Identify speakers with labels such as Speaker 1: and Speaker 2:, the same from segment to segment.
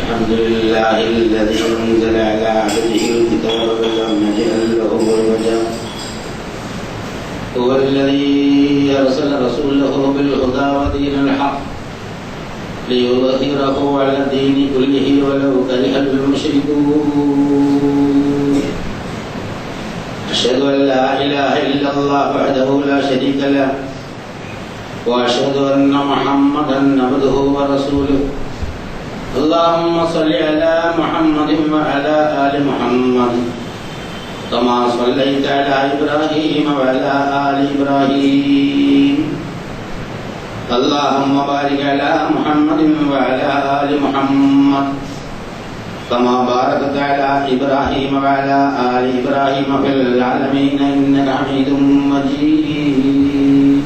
Speaker 1: الحمد لله الذي أنزل على عبده الكتاب ولم يجعل له عوجا هو الذي أرسل رسوله بالهدى ودين الحق ليظهره على الدين كله ولو كره المشركون أشهد أن لا إله إلا الله وحده لا شريك له وأشهد أن محمدا عبده ورسوله اللهم صل على محمد وعلى آل محمد كما صليت على إبراهيم وعلى آل إبراهيم اللهم بارك على محمد وعلى آل محمد كما باركت على إبراهيم وعلى آل إبراهيم في العالمين إنك حميد مجيد.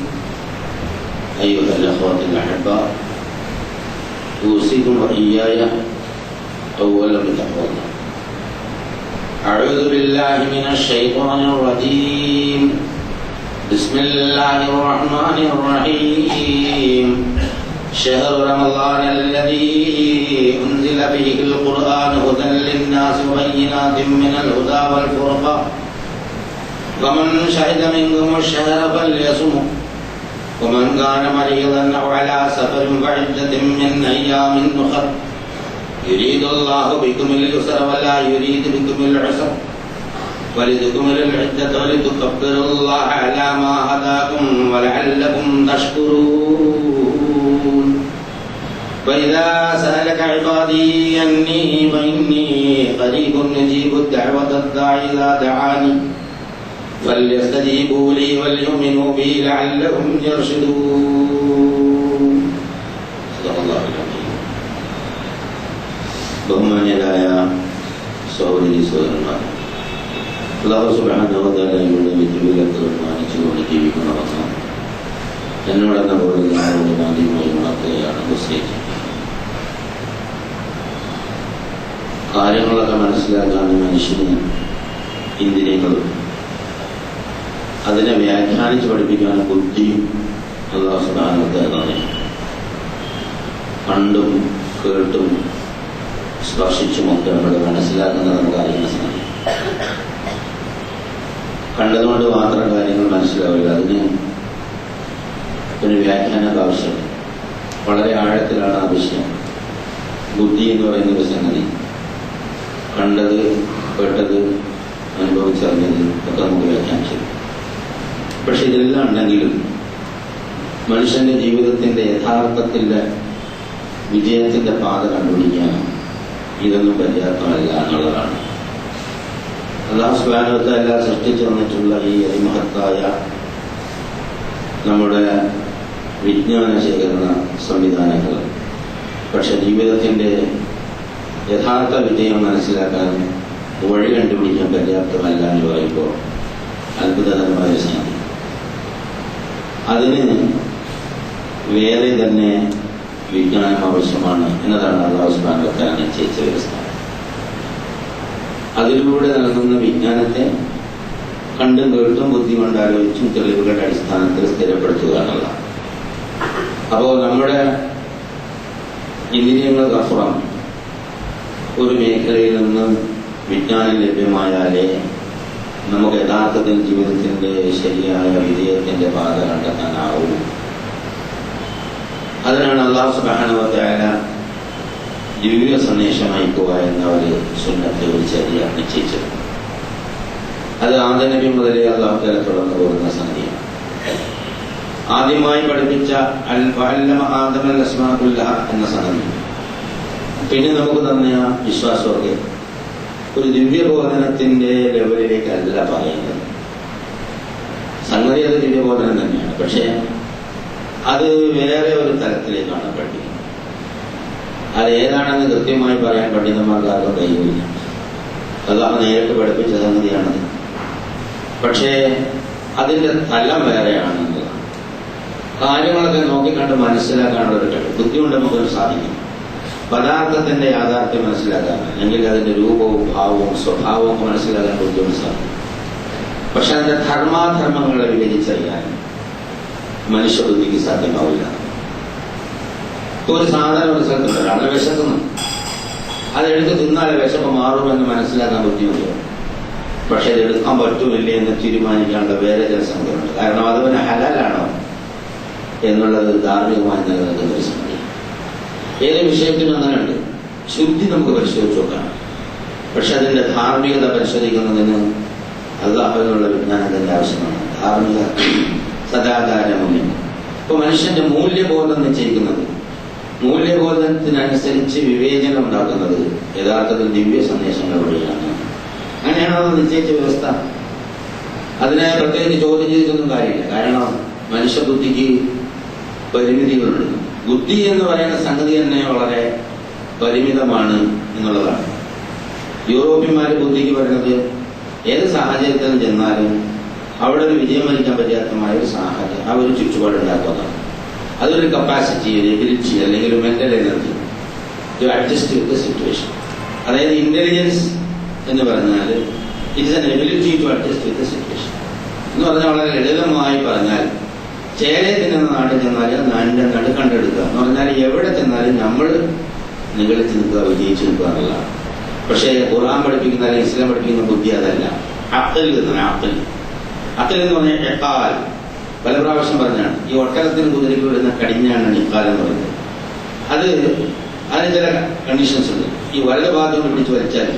Speaker 1: أيها الأخوة الأحباء، أوصيكم وإياي أولا بتقوى الله. أعوذ بالله من الشيطان الرجيم. بسم الله الرحمن الرحيم. شهر رمضان الذي أنزل فيه القرآن هدى للناس وبينات من الهدى والفرقان فمن شهد منكم الشهر فليصمه ومن كان مريضا أو على سفر فعدة من أيام أخر يريد الله بكم اليسر ولا يريد بكم العسر ولتكملوا العدة ولتكبروا الله على ما هداكم ولعلكم تشكرون. وإذا سألك عبادي أني فإني قريب أجيب الدعوة الداعي إذا دعاني فليستجيبوا لي وليؤمنوا بي لعلهم يرشدون. صدق الله العظيم. ബഹുമാന്യരായ സഹോദരി സഹോദരന്മാരെ, അല്ലാഹു സുബ്ഹാനഹു വ തആലയുടെ വിധിവിലക്ക് ബഹുമാനിച്ചുകൊണ്ട് ജീവിക്കണമെന്ന് എന്നോടെന്ന പോലെ ആദ്യമായി ഉണർത്തുകയാണ് നിശ്ചയിച്ചത്. കാര്യങ്ങളൊക്കെ മനസ്സിലാക്കാനും മനുഷ്യന് ഇന്ദ്രിയങ്ങളും അതിനെ വ്യാഖ്യാനിച്ച് പഠിപ്പിക്കാനും ബുദ്ധിയും അല്ലാഹു സുബ്ഹാനഹു വ തആല കണ്ടും കേട്ടും സ്പർശിച്ചുമൊക്കെ നമ്മൾ മനസ്സിലാക്കുന്നത് നമുക്ക് അറിയുന്ന സമയം. കണ്ടതുകൊണ്ട് മാത്രം കാര്യങ്ങൾ മനസ്സിലാവില്ല, അതിന് ഒരു വ്യാഖ്യാനമൊക്കെ ആവശ്യമുണ്ട്. വളരെ ആഴത്തിലാണ് ആ വിഷയം. ബുദ്ധി എന്ന് പറയുന്ന ഒരു സംഗതി കണ്ടത്, കേട്ടത്, അനുഭവിച്ചറിഞ്ഞത് ഒക്കെ നമുക്ക് വ്യാഖ്യാനിച്ചു. പക്ഷെ ഇതെല്ലാം ഉണ്ടെങ്കിലും മനുഷ്യന്റെ ജീവിതത്തിന്റെ യഥാർത്ഥത്തിന്റെ വിജയത്തിന്റെ പാത കണ്ടുപിടിക്കാൻ ഇതൊന്നും പര്യാപ്തമല്ല എന്നുള്ളതാണ്. അല്ലാഹു സുബ്ഹാനഹു വ തആല സൃഷ്ടിച്ചു വന്നിട്ടുള്ള ഈ അതിമഹത്തായ നമ്മുടെ വിജ്ഞാന ശേഖരണ സംവിധാനങ്ങൾ പക്ഷെ ജീവിതത്തിന്റെ യഥാർത്ഥ വിജയം മനസ്സിലാക്കാൻ വഴി കണ്ടുപിടിക്കാൻ പര്യാപ്തമല്ല എന്ന് പറയുമ്പോൾ അത്ഭുതകരമായ സംഗതി. അതിന് വേറെ തന്നെ വിജ്ഞാനം ആവശ്യമാണ് എന്നതാണ് അല്ലാഹു സുബ്ഹാനഹു വ തആല നിശ്ചയിച്ച വ്യവസ്ഥ. അതിലൂടെ നൽകുന്ന വിജ്ഞാനത്തെ കണ്ടും കേട്ടും ബുദ്ധി കൊണ്ടാലോചിച്ചും തെളിവുകളുടെ അടിസ്ഥാനത്തിൽ സ്ഥിരപ്പെടുത്തുക എന്നുള്ളതാണ്. അപ്പോൾ നമ്മുടെ ഇന്ദ്രിയങ്ങൾക്കപ്പുറം ഒരു മേഖലയിൽ നിന്ന് വിജ്ഞാനം ലഭ്യമായാലേ നമുക്ക് യഥാർത്ഥത്തിൽ ജീവിതത്തിന്റെ ശരിയായ വിജയത്തിന്റെ പാത കണ്ടെത്താനാവൂ. അതിനാണ് അല്ലാഹു സുബ്ഹാനഹു വ തആല ദിവ്യ സന്ദേശം അയക്കുക എന്ന ഒരു സുന്നത്തെ, ഒരു ചര്യ നിശ്ചയിച്ചത്. അത് ആദം നബി മുതലേ അല്ലാഹു തആല തുടർന്നു പോകുന്ന സംഗതിയാണ്. ആദ്യമായി പഠിപ്പിച്ച അല്ലമ ആദമൽ അസ്മാഅ കുല്ലഹ എന്ന സംഗതി പിന്നെ നമുക്ക് തന്ന വിശ്വാസമൊക്കെ ഒരു ദിവ്യബോധനത്തിന്റെ ലെവലിലേക്കല്ല പറയുന്നത്. സംഗതി അത് ദിവ്യബോധനം തന്നെയാണ്, പക്ഷെ അത് വേറെ ഒരു തലത്തിലേക്കാണ് പഠിപ്പിക്കുന്നത്. അത് ഏതാണെന്ന് കൃത്യമായി പറയാൻ പണ്ഡിതന്മാർക്ക് ആർക്കും കഴിയില്ല. അള്ളാഹു നേരിട്ട് പഠിപ്പിച്ച സംഗതിയാണത്. പക്ഷേ അതിൻ്റെ തലം വേറെയാണെന്നുള്ളതാണ്. കാര്യങ്ങളൊക്കെ നോക്കിക്കണ്ട് മനസ്സിലാക്കാനുള്ള ഒരു കഴിവ് ബുദ്ധി കൊണ്ട് നമുക്കൊരു സാധിക്കും. പദാർത്ഥത്തിന്റെ യാഥാർത്ഥ്യം മനസ്സിലാക്കാൻ, അല്ലെങ്കിൽ അതിന്റെ രൂപവും ഭാവവും സ്വഭാവവും ഒക്കെ മനസ്സിലാക്കാൻ ബുദ്ധിമുട്ട് സാധിക്കും. പക്ഷെ അതിന്റെ ധർമാധർമ്മങ്ങളെ വിഭജിച്ചറിയാൻ മനുഷ്യബുദ്ധിക്ക് സാധ്യമാവില്ല. ഒരു സാധാരണ ഒരു സ്ഥലത്തുണ്ട്, ഒരാളെ വിശക്കുന്നു, അതെടുത്ത് തിന്നാലെ വിശപ്പ് മാറുമെന്ന് മനസ്സിലാക്കാൻ ബുദ്ധിമുട്ട്. പക്ഷെ ഇത് എടുക്കാൻ പറ്റുമില്ലേ എന്ന് തീരുമാനിക്കാനുള്ള വേറെ ചില സംഗതികളുണ്ട്. കാരണം അതുപോലെ ഹലാലാണോ എന്നുള്ളത് ധാർമ്മികമായി നിലനിൽക്കുന്ന ഒരു സംഗതി. ഏത് വിഷയത്തിനും അങ്ങനെയുണ്ട്. ശുദ്ധി നമുക്ക് പരിശോധിച്ച് നോക്കാം. പക്ഷെ അതിന്റെ ധാർമ്മികത പരിശോധിക്കുന്നതിന് അല്ലാഹുവിനുള്ള വിജ്ഞാനത്തിന്റെ ആവശ്യമാണ്. ധാർമ്മിക സദാചാര മൂല്യം. ഇപ്പൊ മനുഷ്യന്റെ മൂല്യബോധം നിശ്ചയിക്കുന്നത്, മൂല്യബോധത്തിനനുസരിച്ച് വിവേചനം ഉണ്ടാക്കുന്നത് യഥാർത്ഥത്തിൽ ദിവ്യ സന്ദേശങ്ങൾ വഴിയാണ്. അങ്ങനെയാണ് അത് നിശ്ചയിച്ച വ്യവസ്ഥ. അതിനെ പ്രത്യേകിച്ച് ചോദ്യം ചെയ്തിട്ടൊന്നും കാര്യമില്ല. കാരണം മനുഷ്യബുദ്ധിക്ക് പരിമിതികളുണ്ട്. ബുദ്ധി എന്ന് പറയുന്ന സംഗതി തന്നെ വളരെ പരിമിതമാണ് എന്നുള്ളതാണ്. യൂറോപ്യന്മാരുടെ ബുദ്ധിക്ക് പറയുന്നത് ഏത് സാഹചര്യത്തിലും ചെന്നാലും അവിടെ ഒരു വിജയം വരിക്കാൻ പര്യാപ്തമായ ഒരു സാഹചര്യം, ആ ഒരു ചുറ്റുപാട് ഉണ്ടാക്കുന്നതാണ്. അതൊരു കപ്പാസിറ്റി, ഒരു എബിലിറ്റി, അല്ലെങ്കിൽ ഒരു mental energy to adjust with the situation. അതായത് ഇന്റലിജൻസ് എന്ന് പറഞ്ഞാൽ it is an ability to adjust with the situation എന്ന് പറഞ്ഞാൽ വളരെ ലളിതമായി പറഞ്ഞാൽ ചേലയെ തിന്നുന്ന നാട്ടിൽ ചെന്നാൽ നാടിന്റെ നടുക്കണ്ടെടുക്കുക എന്ന് പറഞ്ഞാൽ എവിടെ ചെന്നാലും നമ്മൾ നിഗളിച്ച് നിൽക്കുക, വിജയിച്ചു നിൽക്കുക എന്നുള്ളതാണ്. പക്ഷേ ഖുർആൻ പഠിപ്പിക്കുന്ന അല്ലെങ്കിൽ ഇസ്ലാം പഠിപ്പിക്കുന്ന ബുദ്ധി അതല്ല. അഖൽ എന്നാണ്. അഖൽ എന്ന് പറഞ്ഞാൽ എക്കാൽ പല പ്രാവശ്യം പറഞ്ഞാണ്. ഈ ഒട്ടകത്തിന് കുതിരയ്ക്ക് വിടുന്ന കടിഞ്ഞാണ് ഇക്കാൽ എന്ന് പറയുന്നത്. അതിന് ചില കണ്ടീഷൻസ് ഉണ്ട്. ഈ വലത് ഭാഗത്തോട് പിടിച്ച് വലിച്ചാൽ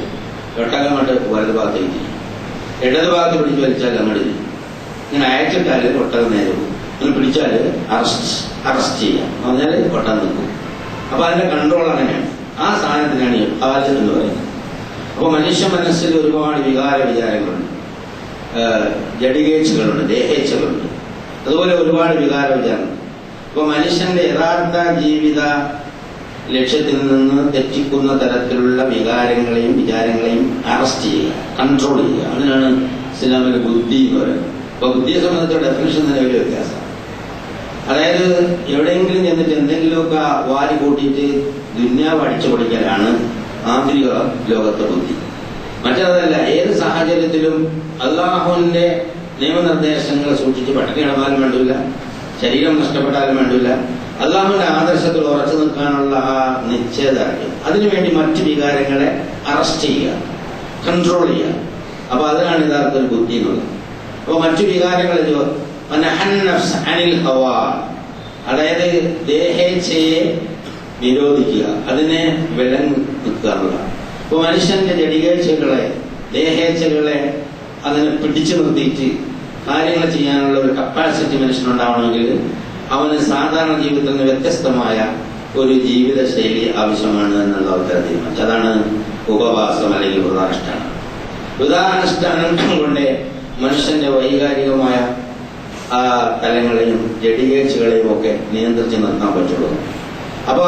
Speaker 1: ഒട്ടകം കൊണ്ട് വലത് ഭാഗത്തേക്ക്, ഇടത് ഭാഗത്ത് പിടിച്ച് വലിച്ചാൽ അങ്ങോട്ട് ഇങ്ങനെ അയച്ചിട്ടാൽ ഒട്ടകം നേരെ പോകും. അങ്ങനെ പിടിച്ചാൽ അറസ്റ്റ് ചെയ്യാം എന്ന് പറഞ്ഞാൽ ഒട്ടകം നിൽക്കും. അപ്പൊ അതിന്റെ കൺട്രോൾ അങ്ങനെയാണ്. ആ സാധനത്തിനാണ് ഇക്കാൽ എന്ന് പറയുന്നത്. അപ്പോൾ മനുഷ്യ മനസ്സിൽ ഒരുപാട് വിചാരങ്ങളുണ്ട്, ജഡികേച്ഛകളുണ്ട്, ദേഹേച്ഛകളുണ്ട്, അതുപോലെ ഒരുപാട് വിചാരങ്ങളുണ്ട്. അപ്പൊ മനുഷ്യന്റെ യഥാർത്ഥ ജീവിത ലക്ഷ്യത്തിൽ നിന്ന് തെറ്റിക്കുന്ന തരത്തിലുള്ള വികാരങ്ങളെയും വിചാരങ്ങളെയും അറസ്റ്റ് ചെയ്യുക, കൺട്രോൾ ചെയ്യുക. അതിനാണ് ഇസ്ലാമിലെ ബുദ്ധി എന്ന് പറയുന്നത്. അപ്പൊ ബുദ്ധിയെ സംബന്ധിച്ച ഡെഫിനിഷൻ തന്നെ വലിയ വ്യത്യാസമാണ്. അതായത് എവിടെയെങ്കിലും ചെന്നിട്ട് എന്തെങ്കിലുമൊക്കെ വാരി കൂട്ടിയിട്ട് ദുന്യാവ് അടിച്ചു പൊടിക്കലാണ് ആന്തരിക ലോകത്തെ ബുദ്ധി. മറ്റേതല്ല, ഏത് സാഹചര്യത്തിലും അള്ളാഹുവിന്റെ നിയമനിർദ്ദേശങ്ങൾ സൂക്ഷിച്ച് പട്ടിണി കിടന്നാലും വേണ്ടില്ല, ശരീരം നഷ്ടപ്പെട്ടാലും വേണ്ടില്ല, അള്ളാഹുവിന്റെ ആദർശത്തിൽ ഉറച്ചു നിൽക്കാനുള്ള ആ നിശ്ചയദാർഢ്യം, അതിനുവേണ്ടി മറ്റു വികാരങ്ങളെ അറസ്റ്റ് ചെയ്യുക, കൺട്രോൾ ചെയ്യുക. അപ്പൊ അതിനാണ് യഥാർത്ഥ ഒരു ബുദ്ധി എന്നുള്ളത്. അപ്പൊ മറ്റു വികാരങ്ങൾ അതായത് ദേഹേച്ഛയെ നിരോധിക്കുക, അതിനെ വിലങ്ങ് നിൽക്കുക എന്നുള്ളതാണ്. അപ്പൊ മനുഷ്യന്റെ ജഡികേച്ഛകളെ, ദേഹേച്ഛകളെ അതിനെ പിടിച്ചു നിർത്തിയിട്ട് കാര്യങ്ങൾ ചെയ്യാനുള്ള ഒരു കപ്പാസിറ്റി മനുഷ്യനുണ്ടാവണമെങ്കിൽ അവന് സാധാരണ ജീവിതത്തിൽ നിന്ന് വ്യത്യസ്തമായ ഒരു ജീവിത ശൈലി ആവശ്യമാണ് എന്നുള്ള അവസരം തീരുമാനിച്ചു. അതാണ് ഉപവാസം അല്ലെങ്കിൽ വ്രതാനുഷ്ഠാനം. വ്രതാനുഷ്ഠാനം കൊണ്ട് മനുഷ്യന്റെ വൈകാരികമായ ആ തലങ്ങളെയും ജഡികേച്ഛകളെയും ഒക്കെ നിയന്ത്രിച്ച് നിർത്താൻ പറ്റുള്ളൂ. അപ്പൊ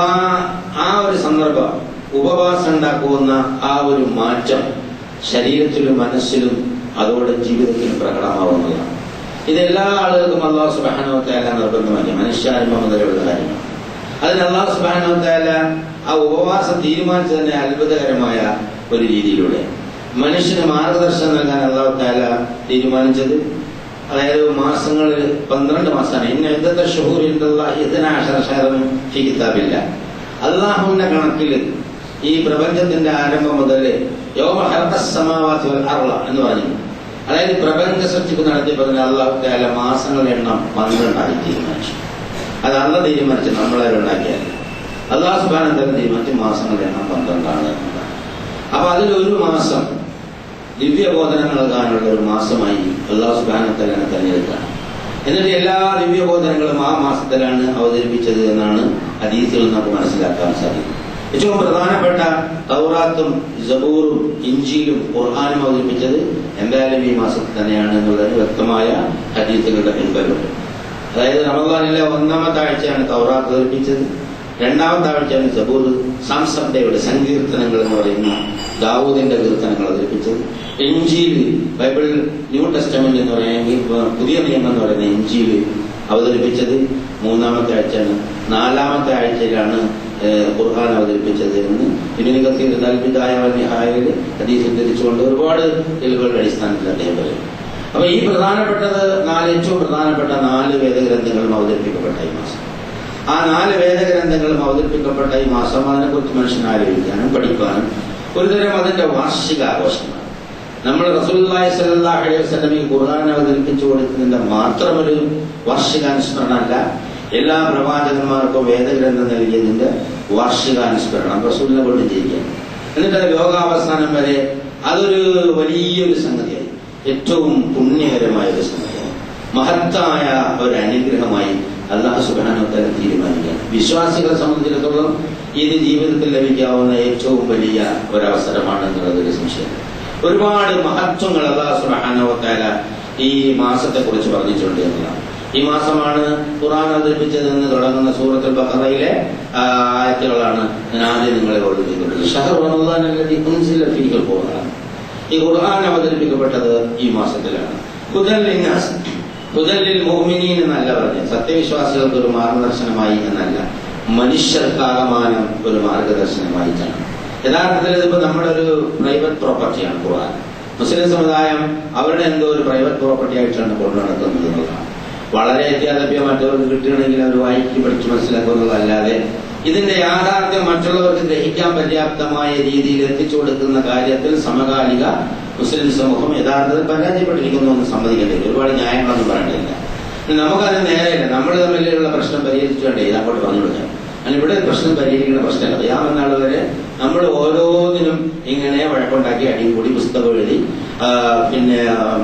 Speaker 1: ആ ഒരു സന്ദർഭം, ഉപവാസം ഉണ്ടാക്കുന്ന ആ ഒരു മാറ്റം ശരീരത്തിലും മനസ്സിലും അതോടെ ജീവിതത്തിലും പ്രകടമാവുന്നതാണ്. ഇതെല്ലാ ആളുകൾക്കും അല്ലാഹു സുബ്ഹാനഹു വ തആല നിർബന്ധമാക്കിയ മനുഷ്യാരംഭം മുതലുള്ള കാര്യമാണ്. അതിന് അല്ലാഹു സുബ്ഹാനഹു വ തആല ആ ഉപവാസം തീരുമാനിച്ചു തന്നെ അത്ഭുതകരമായ ഒരു രീതിയിലൂടെ മനുഷ്യന് മാർഗദർശനം നൽകാൻ അല്ലാഹു തആല തീരുമാനിച്ചത്, അതായത് മാസങ്ങളിൽ 12 മാസമാണ്. ഇന്ന ഇദ്ദത്ത ശുഹൂരി ഇൻദല്ലാഹി 12 ശഹറൻ ഫീ കിതാബില്ലാ. അല്ലാഹുവിന്റെ കണക്കിൽ ഈ പ്രപഞ്ചത്തിന്റെ ആരംഭം മുതൽ യൗമ ഖലഖസ് സമാവാതി വൽ അർള എന്ന് പറഞ്ഞു. അതായത് പ്രപഞ്ച സൃഷ്ടിപ്പ് നടത്തിയപ്പോൾ അല്ലാഹു തആല മാസങ്ങളുടെ എണ്ണം 12 തീരുമാനിച്ചു. അത് അല്ലാഹു തീരുമാനിച്ചു, നമ്മളെ ഉണ്ടാക്കിയാൽ. അല്ലാഹു സുബ്ഹാനഹു വ തആല തീരുമാനിച്ചു മാസങ്ങളുടെ എണ്ണം 12 എന്നതാണ്. അപ്പൊ അതിലൊരു മാസം ദിവ്യബോധനം നൽകാനുള്ള ഒരു മാസമായി അല്ലാഹു സുബ്ഹാനഹു വ തആല തിരഞ്ഞെടുക്കുകയാണ്. എന്നിട്ട് എല്ലാ ദിവ്യബോധനങ്ങളും ആ മാസത്തിലാണ് അവതരിപ്പിച്ചത് എന്നാണ് ഹദീസുകളിൽ നമുക്ക് മനസ്സിലാക്കാൻ സാധിക്കും. ഏറ്റവും പ്രധാനപ്പെട്ട തൗറാത്തും സബൂറും ഇഞ്ചീലും ഖുർആനും അവതരിപ്പിച്ചത് എന്തായാലും ഈ മാസത്തിൽ തന്നെയാണ് എന്നുള്ളതിന് വ്യക്തമായ ഹദീസുകളുടെ പിൻബലമുണ്ട്. അതായത് റമദാനിലെ 1-ാമത്തെ ആഴ്ചയാണ് തൗറാത്ത് അവതരിപ്പിച്ചത്, രണ്ടാമത്തെ ആഴ്ചയാണ് സബൂർ സാംസബ്ദയുടെ സങ്കീർത്തനങ്ങൾ എന്ന് പറയുന്ന ദാവൂദിന്റെ കീർത്തനങ്ങൾ അവതരിപ്പിച്ചത്. ഇഞ്ചീൽ ബൈബിൾ ന്യൂ ടെസ്റ്റമെന്റ് എന്ന് പറയുന്ന പുതിയ നിയമം എന്ന് പറയുന്ന ഇഞ്ചീൽ അവതരിപ്പിച്ചത് മൂന്നാമത്തെ ആഴ്ചയാണ്. നാലാമത്തെ ആഴ്ചയിലാണ് ഖുർആൻ അവതരിപ്പിച്ചത് എന്ന് ഇബ്നു കസീർ തൽബിദായ വ നിഹായയിൽ ഹദീസ് ഉദ്ധരിച്ചുകൊണ്ട് ഒരുപാട് തെളിവുകളുടെ അടിസ്ഥാനത്തിൽ അദ്ദേഹം പറയും. അപ്പൊ ഈ പ്രധാനപ്പെട്ടത് ഏറ്റവും പ്രധാനപ്പെട്ട 4 വേദഗ്രന്ഥങ്ങളും അവതരിപ്പിക്കപ്പെട്ട ഈ മാസം. ആ 4 വേദഗ്രന്ഥങ്ങളും അവതരിപ്പിക്കപ്പെട്ട ഈ മാസം അതിനെക്കുറിച്ച് മനുഷ്യൻ ആലോചിക്കാനും പഠിക്കാനും ഒരുതരം അതിന്റെ വാർഷികാഘോഷമാണ്. നമ്മൾ റസൂലുള്ളാഹി സ്വല്ലല്ലാഹു അലൈഹി വസല്ലം ഈ ഖുർആൻ അവതരിപ്പിച്ചു കൊടുക്കുന്നതിന്റെ മാത്രമൊരു വാർഷികാനുസ്മരണമല്ല, എല്ലാ പ്രവാചകന്മാർക്കും വേദഗ്രന്ഥം നൽകിയതിന്റെ വാർഷികാനുസ്മരണം റസൂലിനെ കൊണ്ട് ചെയ്യുക. എന്നിട്ട് ലോകാവസാനം വരെ അതൊരു വലിയൊരു സംഗതിയായി, ഏറ്റവും പുണ്യകരമായ ഒരു സംഗതിയായി, മഹത്തായ ഒരു അനുഗ്രഹമായി അല്ലാഹു സുബ്ഹാനഹു വ തആല തീരുമാനിക്കുകയാണ്. വിശ്വാസികളെ സംബന്ധിച്ചിടത്തോളം ഇത് ജീവിതത്തിൽ ലഭിക്കാവുന്ന ഏറ്റവും വലിയ ഒരവസരമാണ് എന്നുള്ളതൊരു സംശയം. ഒരുപാട് മഹത്വങ്ങൾ അല്ലാഹു സുബ്ഹാനഹു വ തആല ഈ മാസത്തെ കുറിച്ച് പറഞ്ഞിട്ടുണ്ട് എന്നതാണ്. ഈ മാസമാണ് ഖുർആൻ അവതരിപ്പിച്ചതെന്ന് തുടങ്ങുന്ന സൂറത്തുൽ ബഖറയിലെ ആയത്തുകളാണ് ഞാൻ ആദ്യം നിങ്ങളെ ഓർമ്മിപ്പിക്കുന്നത്. ഷഹ്റു റമളാൻ അല്ലദീ ഉൻസില ഫീഹിൽ ഖുർആൻ. ഈ ഖുർആൻ അവതരിപ്പിക്കപ്പെട്ടത് ഈ മാസത്തിലാണ്. ഹുദൽ ലിന്നാസ്, ഹുദൽ ലിൽ മുഅ്മിനീൻ എന്നല്ല പറഞ്ഞത്, സത്യവിശ്വാസികൾക്ക് ഒരു മാർഗദർശനമായി എന്നല്ല, മനുഷ്യർക്കാകമാനം ഒരു മാർഗദർശനമായിട്ടാണ്. യഥാർത്ഥത്തിൽ ഇതിപ്പോ നമ്മുടെ ഒരു പ്രൈവറ്റ് പ്രോപ്പർട്ടിയാണ് ഖുർആൻ. മുസ്ലിം സമുദായം അവരുടെ എന്തോ ഒരു പ്രൈവറ്റ് പ്രോപ്പർട്ടി ആയിട്ടാണ് കൊണ്ടു നടക്കുന്നത് എന്നുള്ളതാണ്. വളരെ അത്യാലഭ്യം മറ്റവർക്ക് കിട്ടുകയാണെങ്കിൽ അവർ വായിച്ച് പഠിച്ച് മനസ്സിലാക്കുന്നതല്ലാതെ ഇതിന്റെ യാഥാർത്ഥ്യം മറ്റുള്ളവർക്ക് ഗ്രഹിക്കാൻ പര്യാപ്തമായ രീതിയിൽ എത്തിച്ചു കൊടുക്കുന്ന കാര്യത്തിൽ സമകാലിക മുസ്ലിം സമൂഹം യഥാർത്ഥത്തിൽ പരാജയപ്പെട്ടിരിക്കുന്നു എന്ന് സമ്മതിക്കേണ്ടില്ല. ഒരുപാട് ന്യായങ്ങളൊന്നും പറയേണ്ടില്ല. നമുക്കത് നേരെയില്ല. നമ്മൾ തമ്മിലുള്ള പ്രശ്നം പരിഹരിച്ചുകൊണ്ട് ഇതങ്ങോട്ട് പറഞ്ഞു കൊടുക്കാം. ഇവിടെ പ്രശ്നം പരിഹരിക്കുന്ന പ്രശ്നമല്ല. യാമെന്നാൾ വരെ നമ്മൾ ഓരോന്നിനും ഇങ്ങനെ വഴക്കുണ്ടാക്കി അടിയും കൂടി പുസ്തകം എഴുതി പിന്നെ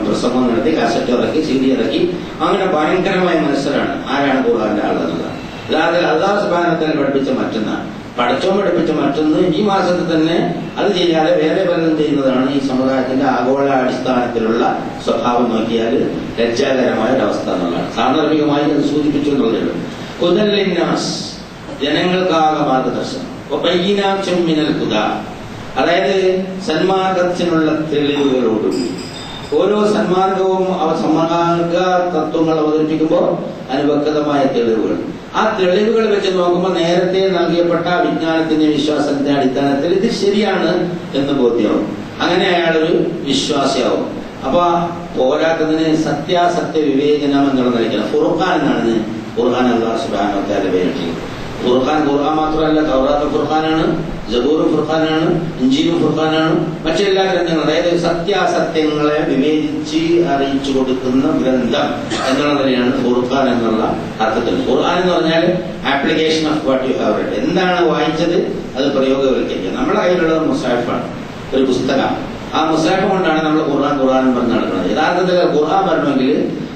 Speaker 1: പ്രസംഗം നടത്തി കാസറ്റ് ഇറക്കി CD ഇറക്കി അങ്ങനെ ഭയങ്കരമായ മത്സരമാണ് ആരാണ് ഖുർആന്റെ ആളെന്നുള്ളത്. അല്ലാതെ അല്ലാഹു സുബ്ഹാനഹു വ തആല പഠിപ്പിച്ച മറ്റൊന്നാണ്, പഠിച്ചോൻ പഠിപ്പിച്ച മറ്റൊന്ന് ഈ മാസത്തിൽ തന്നെ അത് ചെയ്യാതെ വേറെ പലതും ചെയ്യുന്നതാണ് ഈ സമുദായത്തിന്റെ ആഗോള അടിസ്ഥാനത്തിലുള്ള സ്വഭാവം നോക്കിയാൽ ലജ്ജാകരമായ ഒരവസ്ഥ എന്നുള്ളതാണ്. സാന്ദർഭികമായി അത് സൂചിപ്പിച്ചു എന്നുള്ളതേ ഉള്ളൂ. ഹുദൽ ലിന്നാസ്, ജനങ്ങൾക്കാകെ മാർഗദർശനം. മിനൽ ഹുദാ, അതായത് സന്മാർഗത്തിനുള്ള തെളിവുകളോടുകൂടി ഓരോ സന്മാർഗവും സന്മാർഗ തത്വങ്ങൾ അവതരിപ്പിക്കുമ്പോൾ അനുഭക്തമായ തെളിവുകൾ, ആ തെളിവുകൾ വെച്ച് നോക്കുമ്പോൾ നേരത്തെ നൽകിയപ്പെട്ട വിജ്ഞാനത്തിന്റെ വിശ്വാസത്തിന്റെ അടിസ്ഥാനത്തിൽ ഇത് ശരിയാണ് എന്ന് ബോധ്യമാവും. അങ്ങനെ അയാളൊരു വിശ്വാസിയാവും. അപ്പൊ പോരാത്തതിന് സത്യാസത്യ വിവേചനം എന്നുള്ള നിലയ്ക്കാണ് ഫുർഖാൻ എന്നാണ് ഖുർആൻ അല്ലാഹു സുബ്ഹാനഹു വ തആല പേരിട്ടിരിക്കുന്നത്. ഖുർആൻ മാത്രമല്ല, തൗറാത്ത് ഖുർആനാണ്, സബൂറും ഖുർആനാണ്, ഇഞ്ചീലും ഖുർആനാണ്, മറ്റെല്ലാ ഗ്രന്ഥങ്ങളും. അതായത് സത്യാസത്യങ്ങളെ വിവേചിച്ച് അറിയിച്ചു കൊടുക്കുന്ന ഗ്രന്ഥം എന്നുള്ള നിലയാണ് ഖുർആൻ എന്നുള്ള അർത്ഥത്തിൽ. ഖുർആൻ എന്ന് പറഞ്ഞാൽ application of what you have red. എന്താണ് വായിച്ചത് അത് പ്രയോഗവൽക്കരിക്കുക. നമ്മുടെ കയ്യിലുള്ളത് മുസാഹിഫാണ്, ഒരു പുസ്തകമാണ്. ആ മുസാഹിഫ് കൊണ്ടാണ് നമ്മൾ ഖുർആൻ പറഞ്ഞ് നടക്കുന്നത്. യഥാർത്ഥത്തിൽ ഖുർആൻ പറഞ്ഞെങ്കിൽ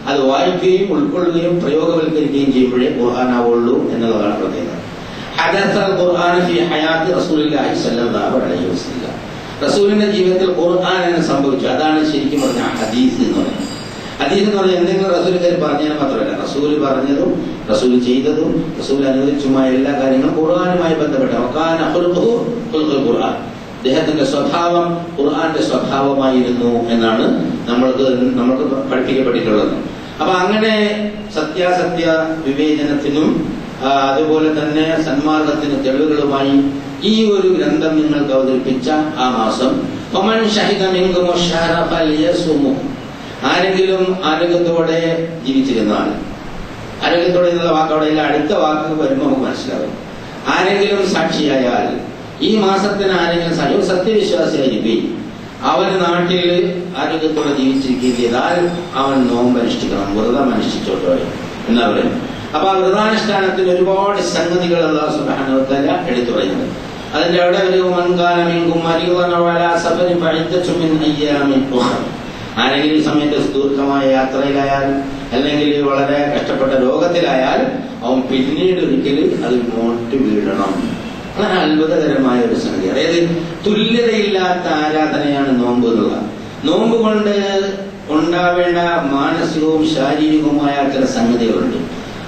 Speaker 1: അത് വായിക്കുകയും ഉൾക്കൊള്ളുകയും പ്രയോഗവൽക്കരിക്കുകയും ചെയ്യുമ്പോഴേ ഖുർആൻ ആവുള്ളൂ എന്നുള്ളതാണ് പ്രത്യേകത. ഹദസൽ ഖുർആൻ ഫി ഹയാത്തി റസൂലുള്ളാഹി സ്വല്ലല്ലാഹു അലൈഹി വസല്ലം. റസൂലിന്റെ ജീവിതത്തിൽ ഖുർആൻ എന്ന് സംഭവിച്ചു. അതാണ് ശരിക്കും പറഞ്ഞ ഹദീസ് എന്ന് പറയുന്നത്. ഹദീസ് എന്ന് പറഞ്ഞാൽ എന്തെങ്കിലും റസൂൽ പറഞ്ഞാൽ മാത്രമല്ല, റസൂൽ പറഞ്ഞതും റസൂൽ ചെയ്തതും റസൂൽ അനുവദിച്ചുമായ എല്ലാ കാര്യങ്ങളും ഖുർആനുമായി ബന്ധപ്പെട്ട ഖുർആൻ. അദ്ദേഹത്തിന്റെ സ്വഭാവം ഖുർആന്റെ സ്വഭാവമായിരുന്നു എന്നാണ് നമ്മൾക്ക് പഠിപ്പിക്കപ്പെട്ടിട്ടുള്ളത്. അപ്പൊ അങ്ങനെ സത്യാസത്യ വിവേചനത്തിനും അതുപോലെ തന്നെ സന്മാർഗത്തിന് തെളിവുകളുമായി ഈ ഒരു ഗ്രന്ഥം നിങ്ങൾക്ക് അവതരിപ്പിച്ച ആ മാസം ആരെങ്കിലും ആരോഗ്യത്തോടെ ജീവിച്ചിരുന്നാൽ, ആരോഗ്യത്തോടെ എന്നുള്ള വാക്കവിടെ ഇല്ല, അടുത്ത വാക്ക് വരുമ്പോൾ നമുക്ക് മനസ്സിലാവും. ആരെങ്കിലും സാക്ഷിയായാൽ, ഈ മാസത്തിന് ആരെങ്കിലും സത്യവിശ്വാസിയായിരിക്കും, അവൻ നാട്ടിൽ ആരോഗ്യത്തോടെ ജീവിച്ചിരിക്കുകയാൽ അവൻ നോമ്പ് അനുഷ്ഠിക്കണം, വ്രതം അനുഷ്ഠിച്ചോട്ടോ എന്നാ പറയും. അപ്പൊ ആ വ്രതാനുഷ്ഠാനത്തിന് ഒരുപാട് സംഗതികൾ അല്ലാഹു സുബ്ഹാനഹു വ തആല എടുത്തു പറയുന്നത്. അതിന്റെ അവിടെ ഒരു ആരെങ്കിലും ഈ സമയത്ത് ദീർഘമായ യാത്രയിലായാൽ അല്ലെങ്കിൽ വളരെ കഷ്ടപ്പെട്ട രോഗത്തിലായാൽ അവൻ പിന്നീട് ഒരിക്കൽ അത് മോട്ട് വീഴണം. വളരെ അത്ഭുതകരമായ ഒരു സംഗതി. അതായത് തുല്യതയില്ലാത്ത ആരാധനയാണ് നോമ്പ് എന്നുള്ളത്. നോമ്പ് കൊണ്ട് ഉണ്ടാവേണ്ട മാനസികവും ശാരീരികവുമായ ചില സംഗതികളുണ്ട്.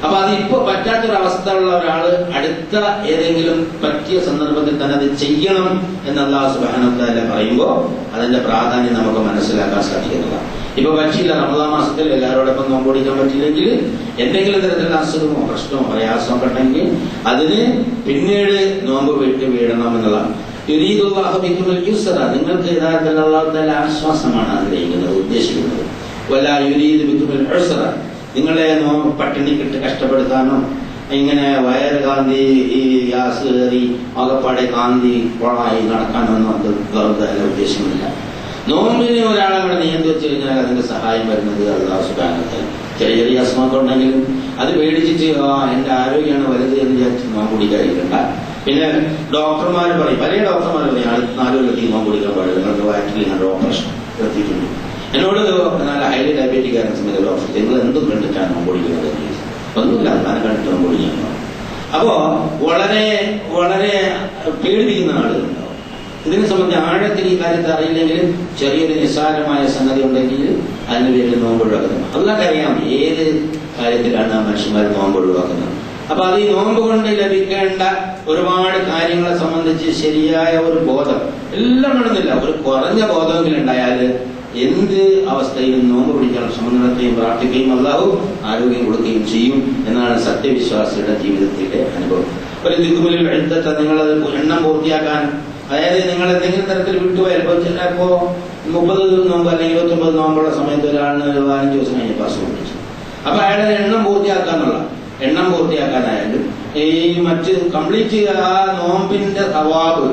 Speaker 1: അപ്പൊ അതിപ്പോ പറ്റാത്തൊരവസ്ഥ ഉള്ള ഒരാള് അടുത്ത ഏതെങ്കിലും പറ്റിയ സന്ദർഭത്തിൽ തന്നെ അത് ചെയ്യണം എന്ന് അല്ലാഹു സുബ്ഹാനഹു വ തആല പറയുമ്പോൾ അതിന്റെ പ്രാധാന്യം നമുക്ക് മനസ്സിലാക്കാൻ സാധിക്കുന്നതാണ്. ഇപ്പൊ പറ്റിയില്ല, റമദാൻ മാസത്തിൽ എല്ലാവരോടൊപ്പം നോമ്പൊടിക്കാൻ പറ്റിയില്ലെങ്കിൽ എന്തെങ്കിലും തരത്തിലുള്ള അസുഖമോ പ്രശ്നമോ പ്രയാസമോ ഉണ്ടെങ്കിൽ അതിന് പിന്നീട് നോമ്പ് വിട്ട് വീഴണം എന്നുള്ളതാണ്. യുരീദുല്ലാഹു ബിക്കുമുൽ യുസ്റ, നിങ്ങൾക്ക് യഥാർത്ഥത്തിൽ അല്ലാഹു തആല ആശ്വാസമാണ് ആഗ്രഹിക്കുന്നത്, ഉദ്ദേശിക്കുന്നത്. വലാ യുരീദു ബിക്കുമുൽ ഉസ്റ, നിങ്ങളെ പട്ടിണിക്കിട്ട് കഷ്ടപ്പെടുത്താനോ ഇങ്ങനെ വയറ് കാന്തി ഈ ഗ്യാസ് കയറി ആകപ്പാടെ കാന്തി കൊളായി നടക്കാനൊന്നും അത് അല്ലാഹു ഉദ്ദേശമില്ല. നോമ്പിന് ഒരാളെ അവിടെ നിയന്ത്രിച്ചു കഴിഞ്ഞാൽ അതിന്റെ സഹായം വരുന്നത് അല്ലാഹു സുബ്ഹാനഹു വ തആല. ചെറിയ ചെറിയ അസുഖമൊക്കെ ഉണ്ടെങ്കിലും അത് പേടിച്ചിട്ട് എന്റെ ആരോഗ്യമാണ് വലുത് എന്ന് വിചാരിച്ച് നോമ്പ് കുടിക്കാതിരിക്കണ്ട. പിന്നെ ഡോക്ടർമാർ പറയും, പല ഡോക്ടർമാർ പറയും 4 കൊല്ലത്തേക്ക് നോമ്പ് കുടിക്കാൻ പാടില്ല, നിങ്ങൾക്ക് വയറ്റിൽ ഇങ്ങനെ ഓപ്പറേഷൻ എത്തിയിട്ടുണ്ട്. എന്നോട് നല്ല ഹൈലി ഡയബറ്റിക് ആയിരുന്ന സമയത്ത് ഡോക്ടർ നിങ്ങൾ എന്തും കണ്ടിട്ടാണ് നോമ്പ് കുടിക്കുന്നത് എന്ന് ചോദിച്ചു. ഒന്നുമില്ല, താനെ കണ്ടിട്ട് നോമ്പ് കുടിക്കാൻ. അപ്പോ വളരെ വളരെ പേടിപ്പിക്കുന്ന ആളുകളുണ്ടാവും. ഇതിനെ സംബന്ധിച്ച് ആഴത്തിൽ ഈ കാര്യത്തെ അറിയില്ലെങ്കിൽ ചെറിയൊരു നിസ്സാരമായ സംഗതി ഉണ്ടെങ്കിൽ അതിന് പേരിൽ നോമ്പ് ഒഴിവാക്കുന്നത്. അതൊക്കെ അറിയാം ഏത് കാര്യത്തിലാണ് മനുഷ്യന്മാർ നോമ്പ് ഒഴിവാക്കുന്നത്. അപ്പൊ അത് ഈ നോമ്പ് കൊണ്ട് ലഭിക്കേണ്ട ഒരുപാട് കാര്യങ്ങളെ സംബന്ധിച്ച് ശരിയായ ഒരു ബോധം എല്ലാം വേണമെന്നില്ല, ഒരു കുറഞ്ഞ ബോധമെങ്കിലും ഉണ്ടായാൽ എന്ത് അവസ്ഥയിലും നോമ്പ് പിടിക്കാൻ ശ്രമം നടത്തുകയും പ്രാർത്ഥിക്കുകയും അല്ലാഹു ആരോഗ്യം കൊടുക്കുകയും ചെയ്യും എന്നാണ് സത്യവിശ്വാസിയുടെ ജീവിതത്തിലെ അനുഭവം. ഒരു ദിക്കുമലിൽ എഴുത്തത്തെ നിങ്ങളത് എണ്ണം പൂർത്തിയാക്കാൻ, അതായത് നിങ്ങൾ എന്തെങ്കിലും തരത്തിൽ വിട്ടുപോയപ്പോ ചിലപ്പോ 30 നോമ്പ് അല്ലെങ്കിൽ 29 നോമ്പുള്ള സമയത്ത് ഒരാളിന് 15 ദിവസം കഴിഞ്ഞപ്പോൾ അസുഖം പിടിച്ചു. അപ്പൊ അയാളുടെ എണ്ണം പൂർത്തിയാക്കാനായാലും ഈ മറ്റ് കംപ്ലീറ്റ് ആ നോമ്പിന്റെ സവാബ്,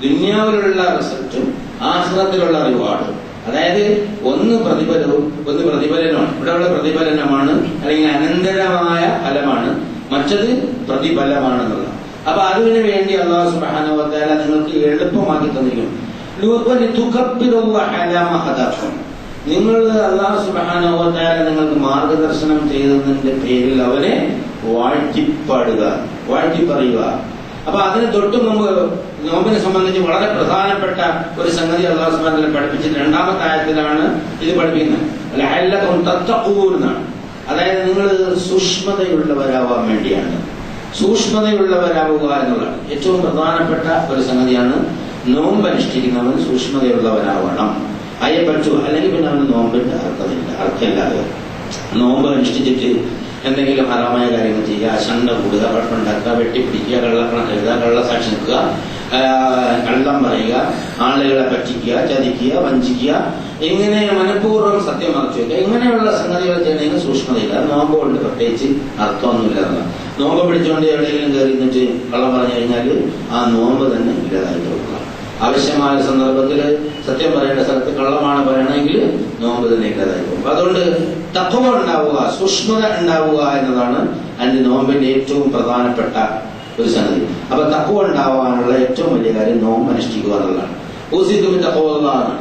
Speaker 1: ദുനിയാവിലുള്ള റിസൾട്ടും ആഖിറത്തിലുള്ള റിവാർഡും, അതായത് ഒന്ന് പ്രതിഫലവും ഒന്ന് പ്രതിഫലനമാണ്. ഇവിടെയുള്ള പ്രതിഫലനമാണ് അല്ലെങ്കിൽ അനന്തരമായ ഫലമാണ്, മറ്റത് പ്രതിഫലമാണെന്നുള്ളത്. അപ്പൊ അതിനു വേണ്ടി അല്ലാഹു സുബ്ഹാനഹു വ തആല നിങ്ങൾക്ക് എളുപ്പമാക്കി തന്നിരിക്കുന്നു. നിങ്ങൾ അല്ലാഹു സുബ്ഹാനഹു വ തആല നിങ്ങൾക്ക് മാർഗദർശനം ചെയ്തതിന്റെ പേരിൽ അവനെ വാഴ്ത്തിപ്പറയുക. അപ്പൊ അതിന് തൊട്ടു മുമ്പ് നോമ്പിനെ സംബന്ധിച്ച് വളരെ പ്രധാനപ്പെട്ട ഒരു സംഗതി അല്ലാഹു സുബ്ഹാനഹു വ തആല പഠിപ്പിച്ചിട്ട് 2-ാമത്തെ ആയത്തിലാണ് ഇത് പഠിപ്പിക്കുന്നത്. ലഅല്ലകും തത്തഖൂൻ എന്നാണ്. അതായത് നിങ്ങൾ സൂക്ഷ്മതയുള്ളവരാവാൻ വേണ്ടിയാണ്. സൂക്ഷ്മതയുള്ളവരാവുക എന്നുള്ളതാണ് ഏറ്റവും പ്രധാനപ്പെട്ട ഒരു സംഗതിയാണ്. നോമ്പ് അനുഷ്ഠിക്കുന്നവൻ സൂക്ഷ്മതയുള്ളവരാവണം. അയെ പറ്റൂ, അല്ലെങ്കിൽ പിന്നെ അവന് നോമ്പിന്റെ അർത്ഥമില്ലാതെ നോമ്പ് അനുഷ്ഠിച്ചിട്ട് എന്തെങ്കിലും ഹറാമായ കാര്യങ്ങൾ ചെയ്യുക, ശണ്ട കൂടുക, കുഴപ്പമുണ്ടാക്കുക, വെട്ടിപ്പിടിക്കുക, കള്ളസാക്ഷി നിൽക്കുക, കള്ളം പറയുക, ആളുകളെ പറ്റിക്കുക, ചതിക്കുക, വഞ്ചിക്കുക, ഇങ്ങനെ മനഃപൂർവ്വം സത്യം മറച്ചു വയ്ക്കുക, ഇങ്ങനെയുള്ള സംഗതികൾ ചെയ്യണമെങ്കിൽ സൂക്ഷ്മതയില്ല. നോമ്പ് കൊണ്ട് പ്രത്യേകിച്ച് അർത്ഥമൊന്നുമില്ല. നോമ്പ് പിടിച്ചുകൊണ്ട് എവിടെയെങ്കിലും കയറി നിന്നിട്ട് കള്ളം പറഞ്ഞു കഴിഞ്ഞാൽ ആ നോമ്പ് തന്നെ ഇല്ലാതായി കൊടുക്കുക. ആവശ്യമായ സന്ദർഭത്തിൽ സത്യം പറയേണ്ട സ്ഥലത്ത് കള്ളമാണ് പറയണമെങ്കിൽ നോമ്പ് തന്നെ ഇല്ലാതായി പോകും. അതുകൊണ്ട് തഖ്വ ഉണ്ടാവുക, സൂക്ഷ്മത ഉണ്ടാവുക എന്നതാണ് അതിന്റെ നോമ്പിന്റെ ഏറ്റവും പ്രധാനപ്പെട്ട ഒരു സംഗതി. അപ്പൊ തഖ്വ ഉണ്ടാവാനുള്ള ഏറ്റവും വലിയ കാര്യം നോമ്പ് അനുഷ്ഠിക്കുക എന്നുള്ളതാണ്. ഊസിക്കും തഖ്വല്ലാഹ്,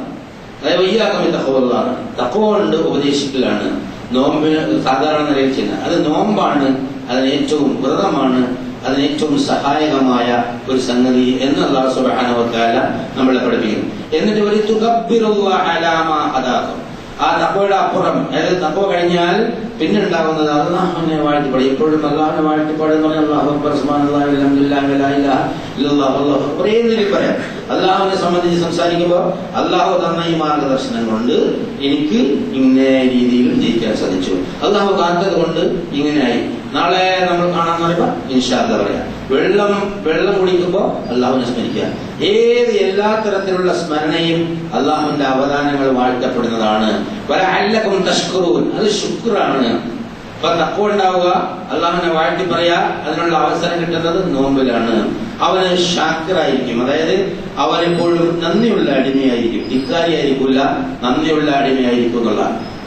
Speaker 1: അതായത് വയ്യാക്കും തഖ്വല്ലാഹ്, തഖ്വ കൊണ്ട് ഉപദേശിക്കലാണ് നോമ്പിന് സാധാരണ നിലയിൽ ചെയ്യുന്നത്. അത് നോമ്പാണ്, അതിന് ഏറ്റവും വ്രതമാണ്, അതിന് ഏറ്റവും സഹായകമായ ഒരു സംഗതി എന്ന് അല്ലാഹു സുബ്ഹാനഹു വ തആല നമ്മളെ പഠിപ്പിക്കുന്നു. എന്നിട്ട് ഒരു തുകബ്ബിറുല്ലാഹ അലാ മാ ഹദാകും, ആ തഖ്വയുടെ അപ്പുറം, അതായത് തഖ്വ കഴിഞ്ഞാൽ പിന്നെ ഉണ്ടാകുന്നത് അല്ലാഹുവിനെ വാഴ്ത്തിപ്പാട്. എപ്പോഴും അല്ലാഹുവിനെ വാഴ്ത്തിപ്പാട് എന്ന് പറഞ്ഞാൽ അല്ലാഹു അക്ബർ, സുബ്ഹാനല്ലാഹി വൽഹംദുലില്ലാഹി വലാ ഇലാഹ ഇല്ലല്ലാഹ് വല്ലാഹു അക്ബർ ഒരേ നിലയിൽ പറയാം. അല്ലാഹുവിനെ സംബന്ധിച്ച് സംസാരിക്കുമ്പോൾ അല്ലാഹു തന്ന ഈ മാർഗദർശനം കൊണ്ട് എനിക്ക് ഇങ്ങനെ രീതിയിൽ ജയിക്കാൻ സാധിച്ചു, അല്ലാഹു കാത്തത് കൊണ്ട് ഇങ്ങനെയായി, നാളെ നമ്മൾ കാണാൻ പറയുമ്പോ ഇൻഷാ അല്ലാഹ് പറയാം. വെള്ളം കുടിക്കുമ്പോ അല്ലാഹുവിനെ സ്മരിക്കുക. എല്ലാ തരത്തിലുള്ള സ്മരണയും അല്ലാഹുവിന്റെ അവദാനങ്ങൾ വാഴ്ത്തപ്പെടുന്നതാണ്. വലഅല്ലകും തഷ്കുറൂൻ, അത് ശുക്റാണ്. അപ്പൊ തഖ്വ ഉണ്ടാവുക, അല്ലാഹുവിനെ വാഴ്ത്തി പറയാ, അതിനുള്ള അവസരം കിട്ടുന്നത് നോമ്പിലാണ്. അവന് ഷാക്കിറായിരിക്കും, അതായത് അവനെപ്പോഴും നന്ദിയുള്ള അടിമയായിരിക്കും, ധിക്കാരിയായിരിക്കില്ല, നന്ദിയുള്ള അടിമയായിരിക്കും എന്നുള്ള.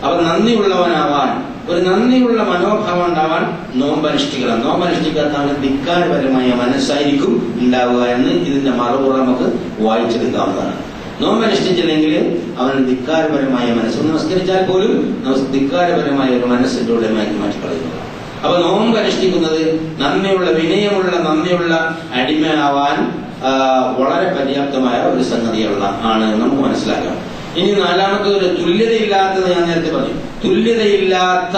Speaker 1: അവൻ നന്ദിയുള്ളവനാവാൻ, ഒരു നന്ദിയുള്ള മനോഭാവം ഉണ്ടാവാൻ നോമ്പ് അനുഷ്ഠിക്കണം. നോമ്പ് അനുഷ്ഠിക്കാത്ത അവന് ധിക്കാരപരമായ മനസ്സായിരിക്കും ഉണ്ടാവുക എന്ന് ഇതിന്റെ മറുപുറ നമുക്ക് വായിച്ചെടുക്കാവുന്നതാണ്. നോമ്പ് അനുഷ്ഠിച്ചില്ലെങ്കിൽ അവന് ധിക്കാരപരമായ മനസ്സ്, നമസ്കരിച്ചാൽ പോലും ധിക്കാരപരമായ ഒരു മനസ്സിന്റെ ഉടമയാക്കി മാറ്റിക്കളയുന്നതാണ്. അപ്പൊ നോമ്പ് അനുഷ്ഠിക്കുന്നത് നന്ദിയുള്ള, വിനയമുള്ള, നന്ദിയുള്ള അടിമയാവാൻ വളരെ പര്യാപ്തമായ ഒരു സംഗതിയുള്ള ആണ് നമുക്ക് മനസ്സിലാക്കാം. ഇനി 4-മത്തെ ഒരു തുല്യതയില്ലാത്തത് ഞാൻ നേരത്തെ പറഞ്ഞു. തുല്യതയില്ലാത്ത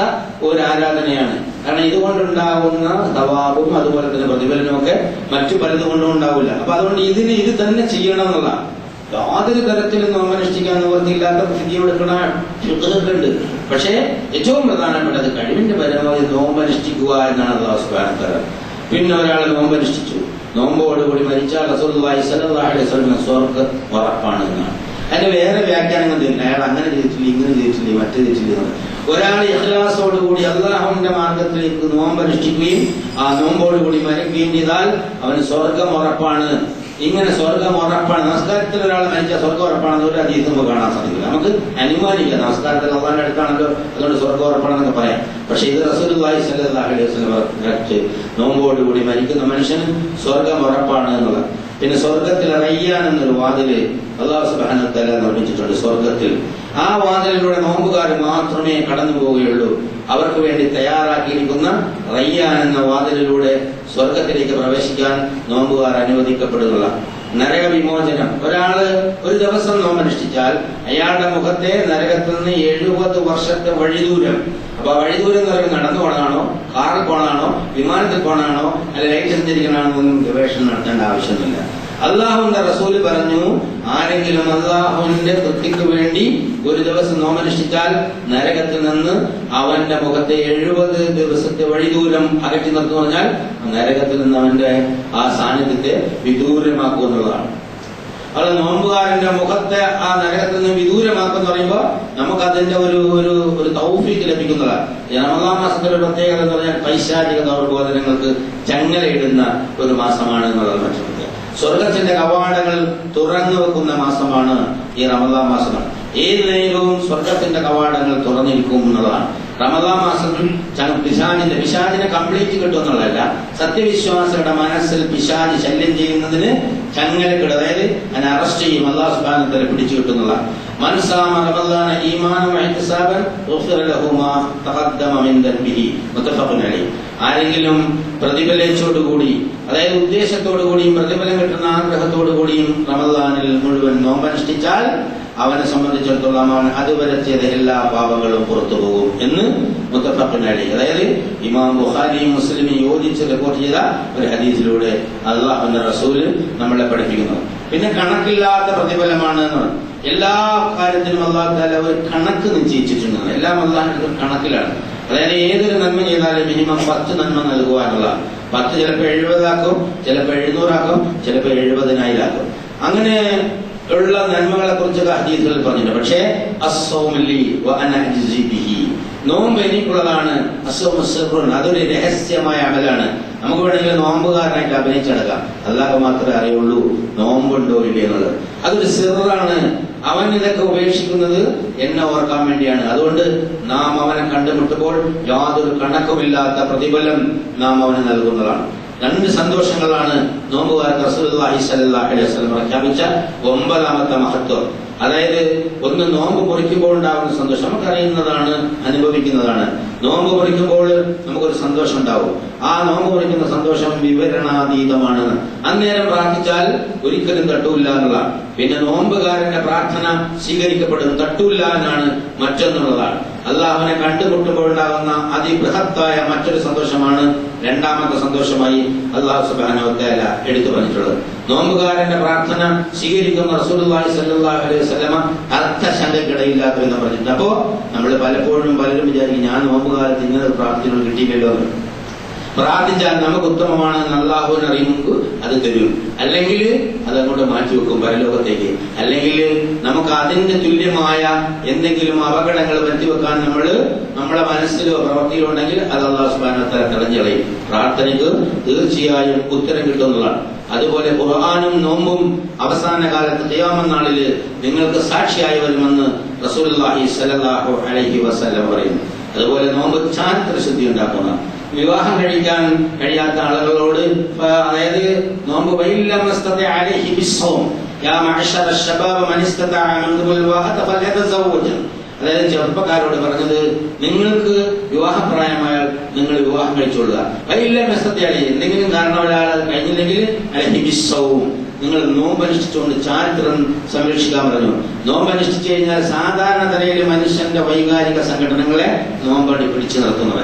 Speaker 1: ഒരു ആരാധനയാണ് കാരണം ഇതുകൊണ്ടുണ്ടാകുന്ന തവാബും അതുപോലെ തന്നെ പ്രതിഫലനവും ഒക്കെ മറ്റു പലതും കൊണ്ടും ഉണ്ടാവില്ല. അപ്പൊ അതുകൊണ്ട് ഇത് തന്നെ ചെയ്യണം എന്നുള്ള യാതൊരു തരത്തിലും നോമ്പനുഷ്ഠിക്കാൻ നിവൃത്തിയില്ലാത്ത സ്ഥിതിയെടുക്കണ ഉണ്ട്. പക്ഷേ ഏറ്റവും പ്രധാനപ്പെട്ടത് കഴിവിന്റെ പരമാവധി നോമ്പനുഷ്ഠിക്കുക എന്നാണ് അല്ലാഹു സുബ്ഹാനഹു വ തആല. പിന്നെ ഒരാൾ നോമ്പനുഷ്ഠിച്ചു, നോമ്പോടുകൂടി മരിച്ചാൽ റസൂലുള്ളാഹി സ്വല്ലല്ലാഹു അലൈഹി വസല്ലം സ്വർഗ്ഗം ഉറപ്പാണ് എന്നാണ്. അതിന് വേറെ വ്യാഖ്യാനങ്ങൾ തരുന്നു. അയാൾ അങ്ങനെ ചെയ്തിട്ടില്ല, ഇങ്ങനെ ചെയ്തിട്ടില്ല, മറ്റു ചെയ്തിട്ടില്ല. ഒരാൾ ഇഖ്ലാസോടുകൂടി അല്ലാഹുവിന്റെ മാർഗത്തിലേക്ക് നോമ്പനുഷ്ഠിക്കുകയും ആ നോമ്പോടുകൂടി മരിക്കുകയും ചെയ്താൽ അവന് സ്വർഗം ഉറപ്പാണ്. ഇങ്ങനെ സ്വർഗം ഉറപ്പാണ്. നമസ്കാരത്തിൽ ഒരാൾ മരിച്ചാൽ സ്വർഗം ഉറപ്പാണെന്ന് ഒരു ഹദീസ് നമുക്ക് കാണാൻ സാധിക്കില്ല. നമുക്ക് അനുമാനിക്കാം, നമസ്കാരത്തിൽ അല്ലാഹുവിന്റെ അടുത്താണല്ലോ, അതുകൊണ്ട് സ്വർഗം ഉറപ്പാണെന്നൊക്കെ പറയാം. പക്ഷെ ഇത് റസൂലുള്ളാഹി സ്വല്ലല്ലാഹു അലൈഹി വസല്ലം നോമ്പോടുകൂടി മരിക്കുന്ന മനുഷ്യന് സ്വർഗം ഉറപ്പാണ് എന്നുള്ളത്. പിന്നെ സ്വർഗത്തിൽ റയ്യാൻ എന്നൊരു വാതില് അല്ലാഹു സുബ്ഹാനഹു വ തആല നിർമ്മിച്ചിട്ടുണ്ട് സ്വർഗത്തിൽ. ആ വാതിലിലൂടെ നോമ്പുകാർ മാത്രമേ കടന്നു പോവുകയുള്ളൂ. അവർക്ക് വേണ്ടി തയ്യാറാക്കിയിരിക്കുന്ന റയ്യാൻ എന്ന വാതിലിലൂടെ സ്വർഗത്തിലേക്ക് പ്രവേശിക്കാൻ നോമ്പുകാർ അനുവദിക്കപ്പെടുക. നരക വിമോചനം. ഒരാള് ഒരു ദിവസം നോമ്പനുഷ്ഠിച്ചാൽ അയാളുടെ മുഖത്തെ നരകത്തിൽ നിന്ന് 70 വർഷത്തെ വഴിദൂരം. അപ്പൊ വഴിദൂരം എന്ന് പറയുന്നത് നടന്നു പോണതാണോ, കാറിൽ പോണതാണോ, വിമാനത്തിൽ പോണതാണോ, അല്ലെ ലൈറ്റ് സഞ്ചരിക്കണാണോ ഒന്നും ഗവേഷണം നടത്തേണ്ട ആവശ്യമൊന്നുമില്ല. അള്ളാഹുവിന്റെ റസൂല് പറഞ്ഞു, ആരെങ്കിലും അള്ളാഹുവിന്റെ തൃപ്തിക്ക് വേണ്ടി ഒരു ദിവസം നോമ്പനുഷ്ഠിച്ചാൽ നരകത്തിൽ നിന്ന് അവന്റെ മുഖത്തെ 70 ദിവസത്തെ വഴിദൂരം അകറ്റി നിർത്തുക പറഞ്ഞാൽ നരകത്തിൽ നിന്ന് അവന്റെ ആ സാന്നിധ്യത്തെ വിദൂരമാക്കുക എന്നുള്ളതാണ്. അത് നോമ്പുകാരന്റെ മുഖത്തെ ആ നരകത്തിൽ നിന്ന് വിദൂരമാക്കുന്ന പറയുമ്പോൾ നമുക്ക് അതിന്റെ ഒരു തൗഫീഖ് ലഭിക്കുന്നതാണ്. റമദാൻ മാസത്തിന്റെ ഒരു പ്രത്യേകത എന്ന് പറഞ്ഞാൽ പൈശാചിക ദൗർബോധനങ്ങൾക്ക് ചങ്ങലയിടുന്ന ഒരു മാസമാണ് എന്നുള്ളത് മറ്റു പ്രത്യേകത. സ്വർഗത്തിന്റെ കവാടങ്ങൾ തുറന്നു വെക്കുന്ന മാസമാണ് ഈ റമദാൻ മാസമാണ്. ഏത് നേരവും സ്വർഗത്തിന്റെ കവാടങ്ങൾ തുറന്നിരിക്കും എന്നുള്ളതാണ്. റമദാൻ മാസത്തിൽ പിശാചിനെ കംപ്ലീറ്റ് കിട്ടും എന്നുള്ളതല്ല, സത്യവിശ്വാസിയുടെ മനസ്സിൽ പിശാച് ശല്യം ചെയ്യുന്നതിന് ചങ്ങലക്കിടും, അതായത് അതിനെ അറസ്റ്റ് ചെയ്യും, അല്ലാഹു സുബ്ഹാനഹു വ തആല പിടിച്ചു കിട്ടുന്നതാണ്. മൻ സാമ റമദാന ഈമാനൻ വഇഹ്തിസാബൻ ഗുഫിറ ലഹു മാ തഖദ്ദമ മിൻ ദൻബിഹി മുത്തഫഖുൻ അലൈഹി. ആരെങ്കിലും പ്രതിഫലത്തോടുകൂടി, അതായത് ഉദ്ദേശത്തോടുകൂടിയും പ്രതിഫലം കിട്ടുന്ന ആഗ്രഹത്തോടുകൂടിയും റമദാനിൽ മുഴുവൻ നോമ്പനുഷ്ഠിച്ചാൽ അവനെ സംബന്ധിച്ചിടത്തോളം അവൻ അതുവരെ ചെയ്ത എല്ലാ പാപങ്ങളും പുറത്തു പോകും എന്ന് മുത്തഫഖുൻ അലൈഹി, അതായത് ഇമാം ബുഖാരിയും മുസ്ലിമും യോജിച്ച് റിപ്പോർട്ട് ചെയ്ത ഒരു ഹദീസിലൂടെ അല്ലാഹുവിന്റെ റസൂല് നമ്മളെ പഠിപ്പിക്കുന്നു. പിന്നെ കണക്കില്ലാത്ത പ്രതിഫലമാണ് എന്നാണ്. എല്ലാ കാര്യത്തിനും അല്ലാഹു തആല ഒരു കണക്ക് നിശ്ചയിച്ചിട്ടുണ്ട്. എല്ലാം അല്ലാഹുവിന്റെ കണക്കിലാണ്. അതായത് ഏതൊരു നന്മ ചെയ്താലും മിനിമം 10 നന്മ നൽകുക എന്നുള്ളതാണ്. 10 ചിലപ്പോൾ 70 ആക്കും, ചിലപ്പോൾ 700 ആക്കും, ചിലപ്പോൾ 70,000 ആക്കും. അങ്ങനെ ഉള്ള നന്മകളെ കുറിച്ചൊക്കെ ഹദീസുകളിൽ പറഞ്ഞിട്ടുണ്ട്. പക്ഷേ നോമ്പ് എനിക്കുള്ളതാണ്, അതൊരു രഹസ്യമായ അമലാണ്. നമുക്ക് വേണമെങ്കിൽ നോമ്പുകാരനായിട്ട് അഭിനയിച്ചെടുക്കാം, അല്ലാഹു മാത്രമേ അറിയുള്ളൂ നോമ്പുണ്ടോ ഇല്ലേ എന്നുള്ളത്. അതൊരു സിറാണ്. അവൻ ഇതൊക്കെ ഉപേക്ഷിക്കുന്നത് എന്നെ ഓർക്കാൻ വേണ്ടിയാണ്. അതുകൊണ്ട് നാം അവനെ കണ്ടുമുട്ടുമ്പോൾ യാതൊരു കണക്കുമില്ലാത്ത പ്രതിഫലം നാം അവന് നൽകുന്നതാണ്. 2 സന്തോഷങ്ങളാണ് നോമ്പുകാർക്ക് റസൂലുള്ളാഹി സ്വല്ലല്ലാഹു അലൈഹി വസല്ലം പ്രഖ്യാപിച്ച 9ാമത്തെ മഹത്വം. അതായത് ഒന്ന് നോമ്പ് മുറിക്കുമ്പോൾ ഉണ്ടാകുന്ന സന്തോഷം നമുക്കറിയുന്നതാണ്, അനുഭവിക്കുന്നതാണ്. നോമ്പ് മുറിക്കുമ്പോൾ നമുക്കൊരു സന്തോഷം ഉണ്ടാവും. ആ നോമ്പ് മുറിക്കുന്ന സന്തോഷം വിവരണാതീതമാണ്. അന്നേരം പ്രാർത്ഥിച്ചാൽ ഒരിക്കലും തട്ടൂല്ല എന്നുള്ളതാണ്. പിന്നെ നോമ്പുകാരന്റെ പ്രാർത്ഥന സ്വീകരിക്കപ്പെടും, തട്ടൂല്ല എന്നാണ് മറ്റൊന്നുള്ളതാണ്. അള്ളാഹുവിനെ കണ്ടുമുട്ടുമ്പോൾ ഉണ്ടാകുന്ന അതിബൃഹത്തായ മറ്റൊരു സന്തോഷമാണ് 2ാമത്തെ സന്തോഷമായി അല്ലാഹു സുബ്ഹാനഹു വ തആല എടുത്തു പറഞ്ഞിട്ടുള്ളത്. നോമ്പുകാരന്റെ പ്രാർത്ഥന സ്വീകരിക്കുന്ന റസൂലുള്ളാഹി സ്വല്ലല്ലാഹു അലൈഹി വസല്ലമ അർത്ഥശങ്കയ്ക്കിടയില്ലാത്ത എന്ന് പറഞ്ഞിട്ടുണ്ട്. അപ്പോ നമ്മൾ പലപ്പോഴും പലരും വിചാരിക്കും, ഞാൻ നോമ്പുകാലത്ത് ഇങ്ങനെ പ്രാർത്ഥനകൾ കിട്ടിയില്ലല്ലോ എന്ന്. പ്രാർത്ഥിച്ചാൽ നമുക്ക് ഉത്തമമാണെന്ന് അള്ളാഹുവിന് അറിയുമ്പോൾ അത് തരും, അല്ലെങ്കിൽ അതങ്ങോട്ട് മാറ്റിവെക്കും പരലോകത്തേക്ക്. അല്ലെങ്കിൽ നമുക്ക് അതിന്റെ തുല്യമായ എന്തെങ്കിലും അപകടങ്ങൾ വരുത്തിവെക്കാൻ നമ്മളെ മനസ്സിലോ പ്രവൃത്തിയിലോ ഉണ്ടെങ്കിൽ അത് അല്ലാഹു സുബ്ഹാനഹു വ തആല തടഞ്ഞളയും. പ്രാർത്ഥനയ്ക്ക് തീർച്ചയായും ഉത്തരം കിട്ടുന്നതാണ്. അതുപോലെ ഖുർആനും നോമ്പും അവസാന കാലത്ത് ഖിയാമത്ത് നാളില് നിങ്ങൾക്ക് സാക്ഷിയായി വരുമെന്ന് റസൂലുള്ളാഹി സ്വല്ലല്ലാഹു അലൈഹി വസല്ലം പറയുന്നു. അതുപോലെ നോമ്പ് ചാരിത്രശുദ്ധി ഉണ്ടാക്കുന്ന, വിവാഹം കഴിക്കാൻ കഴിയാത്ത ആളുകളോട്, അതായത് നോമ്പ് അതായത് ചെറുപ്പക്കാരോട് പറഞ്ഞത്, നിങ്ങൾക്ക് വിവാഹപ്രായമായാൽ നിങ്ങൾ വിവാഹം കഴിച്ചുകൊള്ളുക. വൈല്ല മെസ്തത്തെ എന്തെങ്കിലും കാരണം ഒരാൾ കഴിഞ്ഞില്ലെങ്കിൽ അലഹിബിസവും, നിങ്ങൾ നോമ്പനുഷ്ഠിച്ചുകൊണ്ട് ചാരിത്രം സംരക്ഷിക്കാൻ പറഞ്ഞു. നോമ്പനുഷ്ഠിച്ചു കഴിഞ്ഞാൽ സാധാരണ നിലയിൽ മനുഷ്യന്റെ വൈകാരിക സംഘടനകളെ നോമ്പടി പിടിച്ചു നിർത്തുന്നത്.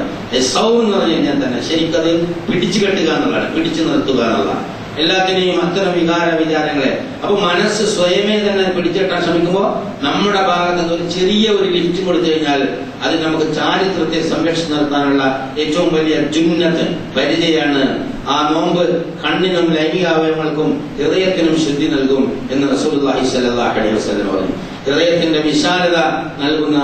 Speaker 1: സൗം എന്ന് പറഞ്ഞു കഴിഞ്ഞാൽ തന്നെ ശരിക്കത് പിടിച്ചു കെട്ടുക എന്നുള്ളതാണ്, പിടിച്ചു നിർത്തുക എന്നുള്ളതാണ്. എല്ലാത്തിനെയും അത്തരം വികാര വിചാരങ്ങളെ അപ്പൊ മനസ്സ് സ്വയമേ തന്നെ പിടിച്ചെട്ടാൻ ശ്രമിക്കുമ്പോൾ നമ്മുടെ ഭാഗത്ത് നിന്ന് ഒരു ചെറിയ ഒരു ലിഫ്റ്റ് കൊടുത്തു കഴിഞ്ഞാൽ അത് നമുക്ക് ചാരിത്രത്തെ സംരക്ഷിച്ചു നിർത്താനുള്ള ഏറ്റവും വലിയ ജുന്നത്ത് പരിചയാണ്. ആ നോമ്പ് കണ്ണിനും ലൈംഗികാവയവങ്ങൾക്കും ഹൃദയത്തിനും ശുദ്ധി നൽകും എന്ന് റസൂലുള്ളാഹി സ്വല്ലല്ലാഹു അലൈഹി വസല്ലം പറഞ്ഞു. ഹൃദയത്തിന്റെ വിശാലത നൽകുന്ന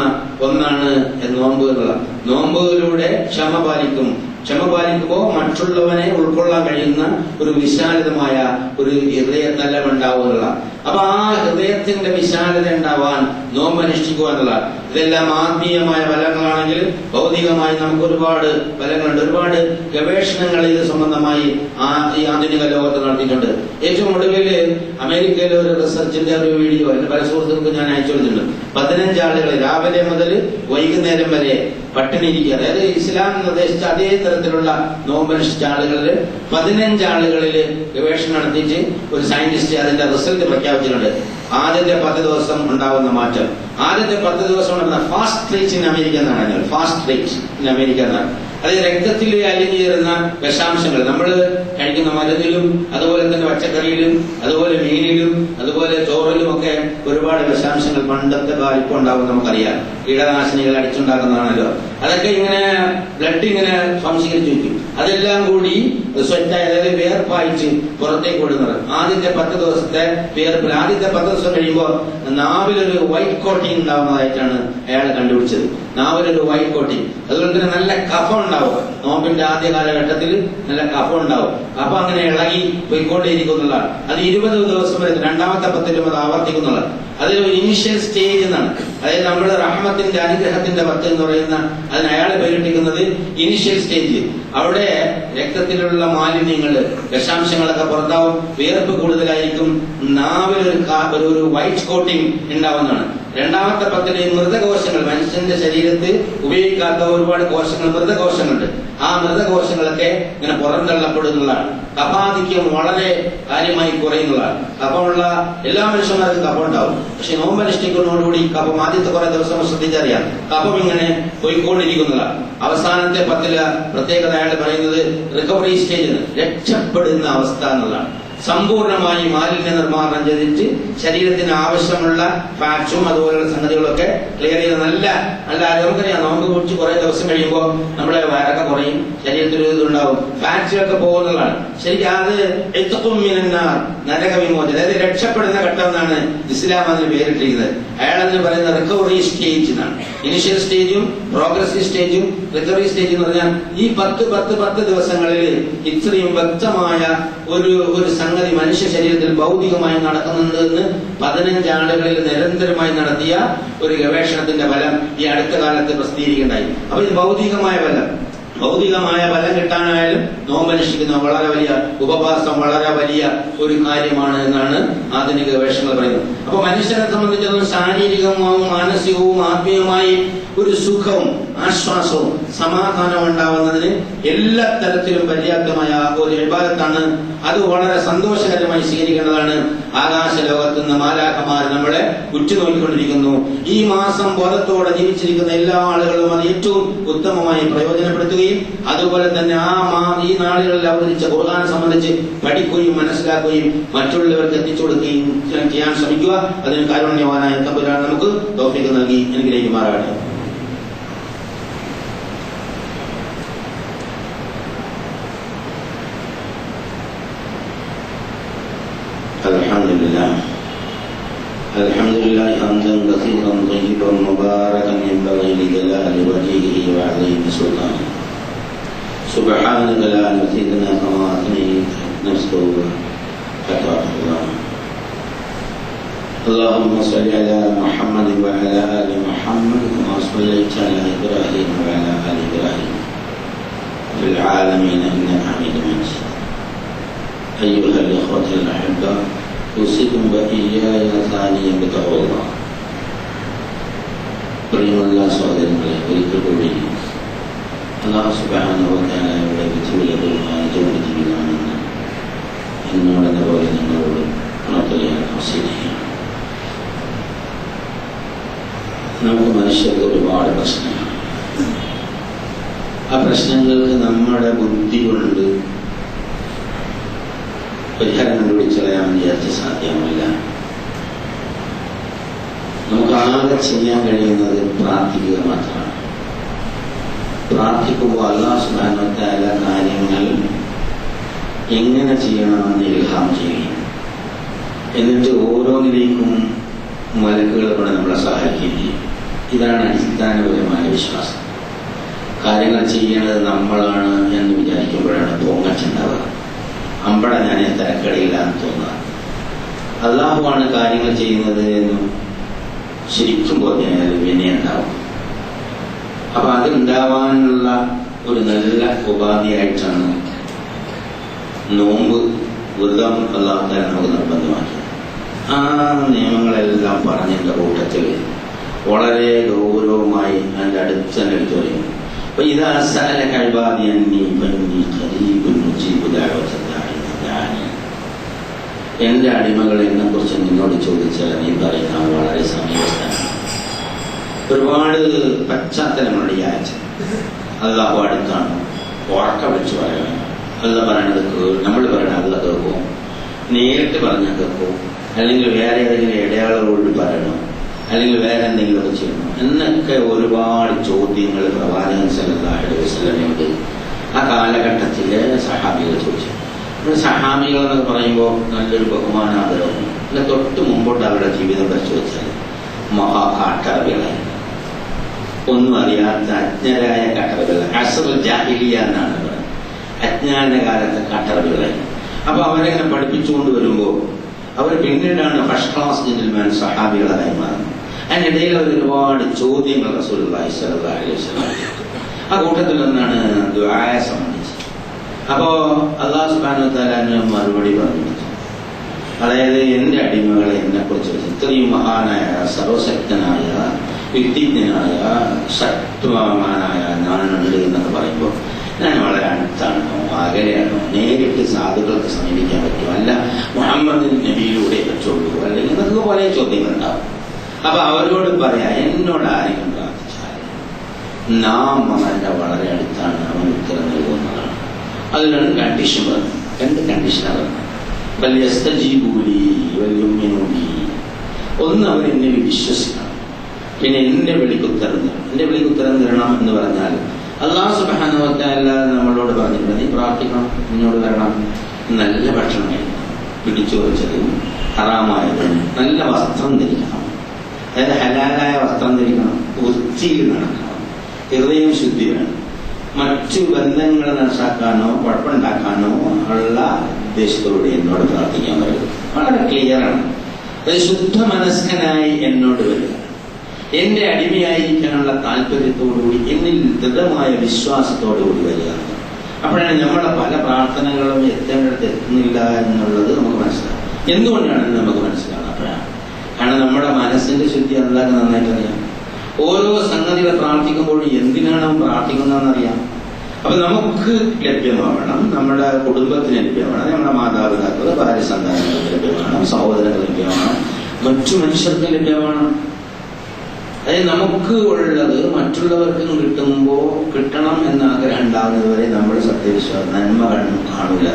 Speaker 1: ഒന്നാണ് നോമ്പ് എന്നുള്ളത്. നോമ്പുകളിലൂടെ ക്ഷമ പാലിക്കും. ക്ഷമ പാലിക്കുമ്പോൾ മറ്റുള്ളവനെ ഉൾക്കൊള്ളാൻ കഴിയുന്ന ഒരു വിശാലതമായ ഒരു ഹൃദയത്തലം ഉണ്ടാവുക. അപ്പൊ ആ ഹൃദയത്തിന്റെ വിശാലത ഉണ്ടാവാൻ നോമ്പനുഷ്ഠിക്കുക എന്നുള്ള ഇതെല്ലാം ആത്മീയമായ ഫലങ്ങളാണെങ്കിൽ ഭൗതികമായി നമുക്ക് ഒരുപാട് ഫലങ്ങളുണ്ട്. ഒരുപാട് ഗവേഷണങ്ങൾ ഇത് സംബന്ധമായി ഈ ആധുനിക ലോകത്ത് നടത്തിയിട്ടുണ്ട്. ഏറ്റവും ഒടുവിൽ അമേരിക്കയിലെ ഒരു റിസർച്ചിന്റെ ഒരു വീഡിയോ എന്റെ പല സുഹൃത്തുക്കൾക്ക് ഞാൻ അയച്ചു കൊടുത്തിട്ടുണ്ട്. 15 ആളുകൾ രാവിലെ മുതൽ വൈകുന്നേരം വരെ പട്ടിണി ഇരിക്കുക, അതായത് ഇസ്ലാം നിർദ്ദേശിച്ച അതേ തരത്തിലുള്ള നോമ്പനുഷ്ഠിച്ച ആളുകളിൽ 15 ആളുകളിൽ ഗവേഷണം നടത്തിയിട്ട് ഒരു സയന്റിസ്റ്റ് അതിന്റെ റിസൾട്ട് പ്രഖ്യാപിച്ചിട്ടുണ്ട്. ആദ്യത്തെ 10 ദിവസം ഉണ്ടാകുന്ന മാറ്റം, ആദ്യത്തെ 10 ദിവസം ഉണ്ടാകുന്ന ഫാസ്റ്റ് റേറ്റ് ഇൻ അമേരിക്ക എന്നാണ്. ഫാസ്റ്റ് റേറ്റ് ഇൻ അമേരിക്ക എന്നാണ്. അത് രക്തത്തിൽ അലിഞ്ഞു ചേരുന്ന വിഷാംശങ്ങൾ നമ്മൾ കഴിക്കുന്ന മരുന്നിലും അതുപോലെ തന്നെ പച്ചക്കറിയിലും അതുപോലെ മീനിലും അതുപോലെ ചോറിലും ഒക്കെ ഒരുപാട് വിഷാംശങ്ങൾ പണ്ടത്തെ കാലം ഉണ്ടാവും നമുക്കറിയാം. കീടനാശിനികൾ അടിച്ചുണ്ടാക്കുന്നതാണല്ലോ. അതൊക്കെ ഇങ്ങനെ ബ്ലഡ് ഇങ്ങനെ സംശീകരിച്ചു വയ്ക്കും. അതെല്ലാം കൂടി സ്വെറ്റായി, അതായത് വേർപ്പായിട്ട് പുറത്തേക്ക് വിടുന്നത്. ആദ്യത്തെ 10 ദിവസത്തെ വേർപ്പിൽ ആദ്യത്തെ 10 ദിവസം കഴിയുമ്പോൾ നാവിലൊരു വൈറ്റ് കോട്ടിങ് ഉണ്ടാവുന്നതായിട്ടാണ് അയാൾ കണ്ടുപിടിച്ചത്. നാവിലൊരു വൈറ്റ് കോട്ടിങ്. അതുപോലെ തന്നെ നല്ല കഫം ഉണ്ടാവും. നോമ്പിന്റെ ആദ്യ കാലഘട്ടത്തിൽ നല്ല കഫം ഉണ്ടാവും. അപ്പൊ അങ്ങനെ ഇളകി പോയിക്കൊണ്ടേയിരിക്കുന്നുള്ളതാണ്. അത് 20 ദിവസം വരെ രണ്ടാമത്തെ 10ലും അത് ആവർത്തിക്കുന്നുള്ളത്. അതൊരു ഇനിഷ്യൽ സ്റ്റേജ് എന്നാണ്. അതായത് നമ്മൾ റഹ്മത്തിന്റെ അനുഗ്രഹത്തിന്റെ 10 എന്ന് പറയുന്ന അതിന് അയാളെ പേരിട്ടിരിക്കുന്നത് ഇനിഷ്യൽ സ്റ്റേജ്. അവിടെ രക്തത്തിലുള്ള മാലിന്യങ്ങള് വിഷാംശങ്ങളൊക്കെ പുറത്താവും, വിയർപ്പ് കൂടുതലായിരിക്കും, നാവിലൊരു വൈറ്റ് കോട്ടിങ് ഉണ്ടാവുന്നതാണ്. രണ്ടാമത്തെ 10ല് മൃതകോശങ്ങൾ, മനുഷ്യന്റെ ശരീരത്തിൽ ഉപയോഗിക്കാത്ത ഒരുപാട് കോശങ്ങൾ, മൃതകോശങ്ങളുണ്ട്. ആ മൃതകോശങ്ങളൊക്കെ ഇങ്ങനെ പുറന്തള്ളപ്പെടുന്നതാണ്. കഫാധിക്യം വളരെ കാര്യമായി കുറയുന്നതാണ്. കഫമുള്ള എല്ലാ മനുഷ്യന്മാർക്കും കഫം ഉണ്ടാവും. പക്ഷെ നോമ്പനുഷ്ഠിക്കുന്നതോടുകൂടി കഫം ആദ്യത്തെ കുറെ ദിവസം ശ്രദ്ധിച്ചറിയാം, കഫം ഇങ്ങനെ പോയിക്കൊണ്ടിരിക്കുന്നതാണ്. അവസാനത്തെ 10ല് പ്രത്യേകത അയാൾ പറയുന്നത് റിക്കവറി സ്റ്റേജ്, രക്ഷപ്പെടുന്ന അവസ്ഥ എന്നുള്ളതാണ്. സമ്പൂർണമായി മാലിന്യ നിർമ്മാർജ്ജനം ചെയ്തിട്ട് ശരീരത്തിന് ആവശ്യമുള്ള ഫാറ്റ്സും അതുപോലുള്ള സംഗതികളൊക്കെ ക്ലിയർ ചെയ്ത് നല്ല നമുക്കറിയാം. നോമ്പ് കുറിച്ച് കുറെ ദിവസം കഴിയുമ്പോൾ നമ്മുടെ വയറൊക്കെ കുറയും, ശരീരത്തിൽ ഇതുണ്ടാവും, ഫാറ്റ്സിലൊക്കെ പോകുന്നതാണ്. ശരിക്കും അത് നരക വിമോചനം, അതായത് രക്ഷപ്പെടുന്ന ഘട്ടം എന്നാണ് ഇസ്ലാം അതിന് പേരിട്ടിരിക്കുന്നത്. അയാൾ അതിന് പറയുന്ന റിക്കവറി സ്റ്റേജ് എന്നാണ്. ഇനിഷ്യൽ സ്റ്റേജും പ്രോഗ്രസീവ് സ്റ്റേജും റിക്കവറി സ്റ്റേജ് എന്ന് പറഞ്ഞാൽ ഈ 10 ദിവസങ്ങളിൽ ഇത്രയും വ്യക്തമായ ഒരു സംഗതി മനുഷ്യ ശരീരത്തിൽ ഭൗതികമായി നടക്കുന്നുണ്ടെന്ന് 15 ആളുകളിൽ നിരന്തരമായി നടത്തിയ ഒരു ഗവേഷണത്തിന്റെ ഫലം ഈ അടുത്ത കാലത്ത് പ്രസിദ്ധീകരിക്കുകയുണ്ടായി. അപ്പൊ ഇത് ഭൗതികമായ ഫലം കിട്ടാനായാലും നോമ്പനുഷ്ഠിക്കുന്ന വളരെ വലിയ ഉപവാസം വളരെ വലിയ ഒരു കാര്യമാണ് എന്നാണ് ആധുനിക ഗവേഷണങ്ങൾ പറയുന്നത്. അപ്പൊ മനുഷ്യനെ സംബന്ധിച്ചിടത്തോളം ശാരീരികവും മാനസികവും ആത്മീയമായി ഒരു സുഖവും ആശ്വാസവും സമാധാനവും ഉണ്ടാവുന്നതിന് എല്ലാ തരത്തിലും പര്യാപ്തമായ ഒരു ഇബാദത്താണ്. അത് വളരെ സന്തോഷകരമായി സ്വീകരിക്കേണ്ടതാണ്. ആകാശ ലോകത്ത് നിന്ന് മാലാഖമാർ നമ്മളെ ഉറ്റുനോക്കിക്കൊണ്ടിരിക്കുന്നു. ഈ മാസം ബോധത്തോടെ ജീവിച്ചിരിക്കുന്ന എല്ലാ ആളുകളും അത് ഏറ്റവും ഉത്തമമായി പ്രയോജനപ്പെടുത്തുകയും അതുപോലെ തന്നെ ഈ നാളുകളിൽ അവതരിച്ച ഖുർആനെ സംബന്ധിച്ച് പഠിക്കുകയും മനസ്സിലാക്കുകയും മറ്റുള്ളവർക്ക് എത്തിച്ചു കൊടുക്കുകയും ചെയ്യാൻ ശ്രമിക്കുക. അതിന് കാരുണ്യവാനായ തമ്പുരാൻ നമുക്ക് തൗഫീഖ് നൽകി അനുഗ്രഹിക്കുമാറാകട്ടെ. الحمد لله حمدا كثيرا طيبا مباركا ينبغي لجلال وجهه وعظيم سلطانه. سبحانك لا نحصي ثناء كما اثنيت نفسه حتى الله. اللهم صل على محمد وعلى ال محمد كما صليت على ابراهيم وعلى ال ابراهيم في العالمين انك حميد مجيد. ايها الاخوه الاحبه أوصيكم وإياي ثانيا بتقوى الله. പ്രിയമുള്ള സഹോദരങ്ങളെ, ഒരിക്കൽ കൂടി അല്ലാഹു സുബ്ഹാനഹു വ തആലയുടെ വിധിവിലക്കുകളുമായി ജീവിതമാണെന്ന് എന്നോടെന്ന പോലെ നിങ്ങളോട് നമുക്ക് മനുഷ്യർക്ക് ഒരുപാട് പ്രശ്നങ്ങൾ. ആ പ്രശ്നങ്ങൾക്ക് നമ്മുടെ ബുദ്ധി കൊണ്ട് പരിഹാരം കണ്ടുപിടിച്ചറിയാൻ വിചാരിച്ച സാധ്യമല്ല. നമുക്ക് ആകെ ചെയ്യാൻ കഴിയുന്നത് പ്രാർത്ഥിക്കുക മാത്രമാണ്. പ്രാർത്ഥിക്കുമ്പോൾ അല്ലാഹു സുബ്ഹാനഹു വ തആല കാര്യങ്ങൾ എങ്ങനെ ചെയ്യണമെന്ന് ഇൽഹാം ചെയ്യും. എന്നിട്ട് ഓരോന്നിലേക്കും മലക്കുകൾ കൊണ്ട് നമ്മളെ സഹായിക്കുകയും ചെയ്യും. ഇതാണ് അടിസ്ഥാനപരമായ വിശ്വാസം. കാര്യങ്ങൾ ചെയ്യേണ്ടത് നമ്മളാണ് എന്ന് വിചാരിക്കുമ്പോഴാണ് പൊങ്ങച്ചുണ്ടാവുക. അമ്പട ഞാൻ തിരക്കടിയില്ലാന്ന് തോന്നുക. അല്ലാഹുവാണ് കാര്യങ്ങൾ ചെയ്യുന്നത് എന്നും ശരിക്കും ബോധ്യമായാൽ പിന്നെ ഉണ്ടാവും. അപ്പൊ അതുണ്ടാവാനുള്ള ഒരു നല്ല ഉപാധിയായിട്ടാണ് നോമ്പ്, വ്രതം അല്ലാഹു തആല നമുക്ക് നിർബന്ധമാക്കി. ആ നിയമങ്ങളെല്ലാം പറഞ്ഞതിന്റെ കൂട്ടത്തിൽ വളരെ ഗൗരവമായി അതിൻ്റെ അടുത്ത് തന്നെ എടുത്തു പറയും. അപ്പൊ ഇതാ സഅലക ഇബാദി അന്നി ഫഇന്നി ഖരീബുൻ മുജീബു ദഅവത ദാഇ ദഅനി. എന്റെ അടിമകൾ എന്നെ കുറിച്ച് നിന്നോട് ചോദിച്ചാൽ നീ പറയുന്ന വളരെ സമീപസ്ഥനാണ്. ഒരുപാട് പശ്ചാത്തലങ്ങളുടെ യാച്ച. അല്ലാഹു അടുത്താണ്, ഉറക്ക വിളിച്ചു പറയണം. അല്ല പറയണത് നമ്മൾ പറയണത് അല്ല കേൾക്കും, നേരിട്ട് പറഞ്ഞാൽ കേൾക്കും, അല്ലെങ്കിൽ വേറെ ഏതെങ്കിലും ഇടയാളോട് പറയണം, അല്ലെങ്കിൽ വേറെ എന്തെങ്കിലുമൊക്കെ ചെയ്യണം എന്നൊക്കെ ഒരുപാട് ചോദ്യങ്ങൾ പ്രവാചകൻ സല്ലല്ലാഹു അലൈഹി വസല്ലമയോട് ആ കാലഘട്ടത്തിലെ സഹാബികൾ ചോദിച്ചു. സഹാബികൾ എന്നൊക്കെ പറയുമ്പോൾ നല്ലൊരു ബഹുമാനാദരവും. അല്ല, തൊട്ട് മുമ്പോട്ട് അവരുടെ ജീവിതം പരിശോധിച്ചാൽ മഹാ കാട്ടറബികളായിരുന്നു. ഒന്നും അറിയാത്ത അജ്ഞരായ കാട്ടറബികൾ, അസ്റുൽ ജാഹിലിയ്യ എന്നാണ് പറയുന്നത്. അജ്ഞാന കാലത്തെ കാട്ടറബികളായിരുന്നു. അപ്പൊ അവരെങ്ങനെ പഠിപ്പിച്ചുകൊണ്ട് വരുമ്പോൾ അവർ പിന്നീടാണ് ഫസ്റ്റ് ക്ലാസ് ജെന്റിൽമാൻ സഹാബികളായി മാറുന്നത്. അതിനിടയിൽ അവർ ഒരുപാട് ചോദ്യങ്ങൾ റസൂലുള്ളാഹി സ്വല്ലല്ലാഹു അലൈഹി വസല്ലം. ആ കൂട്ടത്തിൽ നിന്നാണ് ദുആയെ സംബന്ധിച്ച്. അപ്പോ അല്ലാഹു സുബ്ഹാനഹു വ തആല മറുപടി പറഞ്ഞു. അതായത് എന്റെ അടിമകളെ എന്നെ കുറിച്ച് ഇത്രയും മഹാനായ, സർവശക്തനായ, വിദ്യജ്ഞനായ, ശക്തമാനായ ഞാനുണ്ട് എന്നൊക്കെ പറയുമ്പോൾ ഞാൻ വളരെ അടുത്താണോ അകലെയാണോ, നേരിട്ട് സാധുക്കൾക്ക് സമീപിക്കാൻ പറ്റുമോ, അല്ല മുഹമ്മദ് നബിയിലൂടെ പറ്റുള്ളൂ, അല്ലെങ്കിൽ എന്നൊക്കെ പല ചോദ്യങ്ങളുണ്ടാവും. അപ്പൊ അവരോട് പറയാ, എന്നോട് ആരെങ്കിലും പ്രാർത്ഥിച്ചാൽ നാം അവന്റെ വളരെ അടുത്താണ്, അവൻ ഉത്തരം നൽകുന്നതാണ്. അത് രണ്ട് കണ്ടീഷൻ പറഞ്ഞു. രണ്ട് കണ്ടീഷനാണ് പറഞ്ഞത്. ഒന്ന്, അവരെന്നെ വിശ്വസിക്കണം. പിന്നെ എന്റെ വിളിക്കുത്തരം തരണം. എന്റെ വിളിക്കുത്തരം തരണം എന്ന് പറഞ്ഞാൽ അല്ലാഹു സുബ്ഹാനഹു വ തആല നമ്മളോട് പറഞ്ഞിട്ടുണ്ട്, നീ പ്രാർത്ഥിക്കണം, നിന്നോട് വരണം നല്ല ഭക്ഷണം കഴിക്കണം, പിടിച്ചു വെച്ചതും ഹറാമായതും, നല്ല വസ്ത്രം ധരിക്കണം, അതായത് ഹലാലായ വസ്ത്രം ധരിക്കണം, വൃത്തിയിൽ നടക്കണം, ഹൃദയം ശുദ്ധി വേണം, മറ്റു ബന്ധങ്ങൾ നശാക്കാനോ കുഴപ്പമുണ്ടാക്കാനോ ഉള്ള ഉദ്ദേശത്തോടെ എന്നോട് പ്രാർത്ഥിക്കാൻ പറ്റും. വളരെ ക്ലിയറാണ്. ശുദ്ധ മനസ്കനായി എന്നോട് വരിക, എന്റെ അടിമയായിരിക്കാനുള്ള താല്പര്യത്തോടുകൂടി, എന്നിൽ ദൃഢമായ വിശ്വാസത്തോടുകൂടി വരിക. അപ്പോഴാണ് നമ്മുടെ പല പ്രാർത്ഥനകളും എത്തേണ്ടടുത്ത് എത്തുന്നില്ല എന്നുള്ളത് നമുക്ക് മനസ്സിലാവും. എന്തുകൊണ്ടാണ് നമുക്ക് മനസ്സിലാവുന്നത്? അപ്പോഴാണ്. കാരണം നമ്മുടെ മനസ്സിന്റെ ശുദ്ധി അല്ലാതെ നന്നായിട്ട് അറിയാം. ഓരോ സംഗതികളെ പ്രാർത്ഥിക്കുമ്പോഴും എന്തിനാണ് പ്രാർത്ഥിക്കുന്നതെന്നറിയാം. അപ്പൊ നമുക്ക് ലഭ്യമാവണം, നമ്മുടെ കുടുംബത്തിന് ലഭ്യമാവണം, നമ്മുടെ മാതാപിതാക്കൾ, ഭാര്യ സന്താനങ്ങൾക്ക് ലഭ്യമാവണം, സഹോദരങ്ങൾ ലഭ്യമാവണം, മറ്റു മനുഷ്യർക്ക് ലഭ്യമാവണം. അതായത് നമുക്ക് ഉള്ളത് മറ്റുള്ളവർക്കും കിട്ടുമ്പോൾ കിട്ടണം എന്ന ആഗ്രഹം ഉണ്ടാകുന്നതുവരെ നമ്മൾ സത്യവിശ്വാസം നന്മ കാണൂല.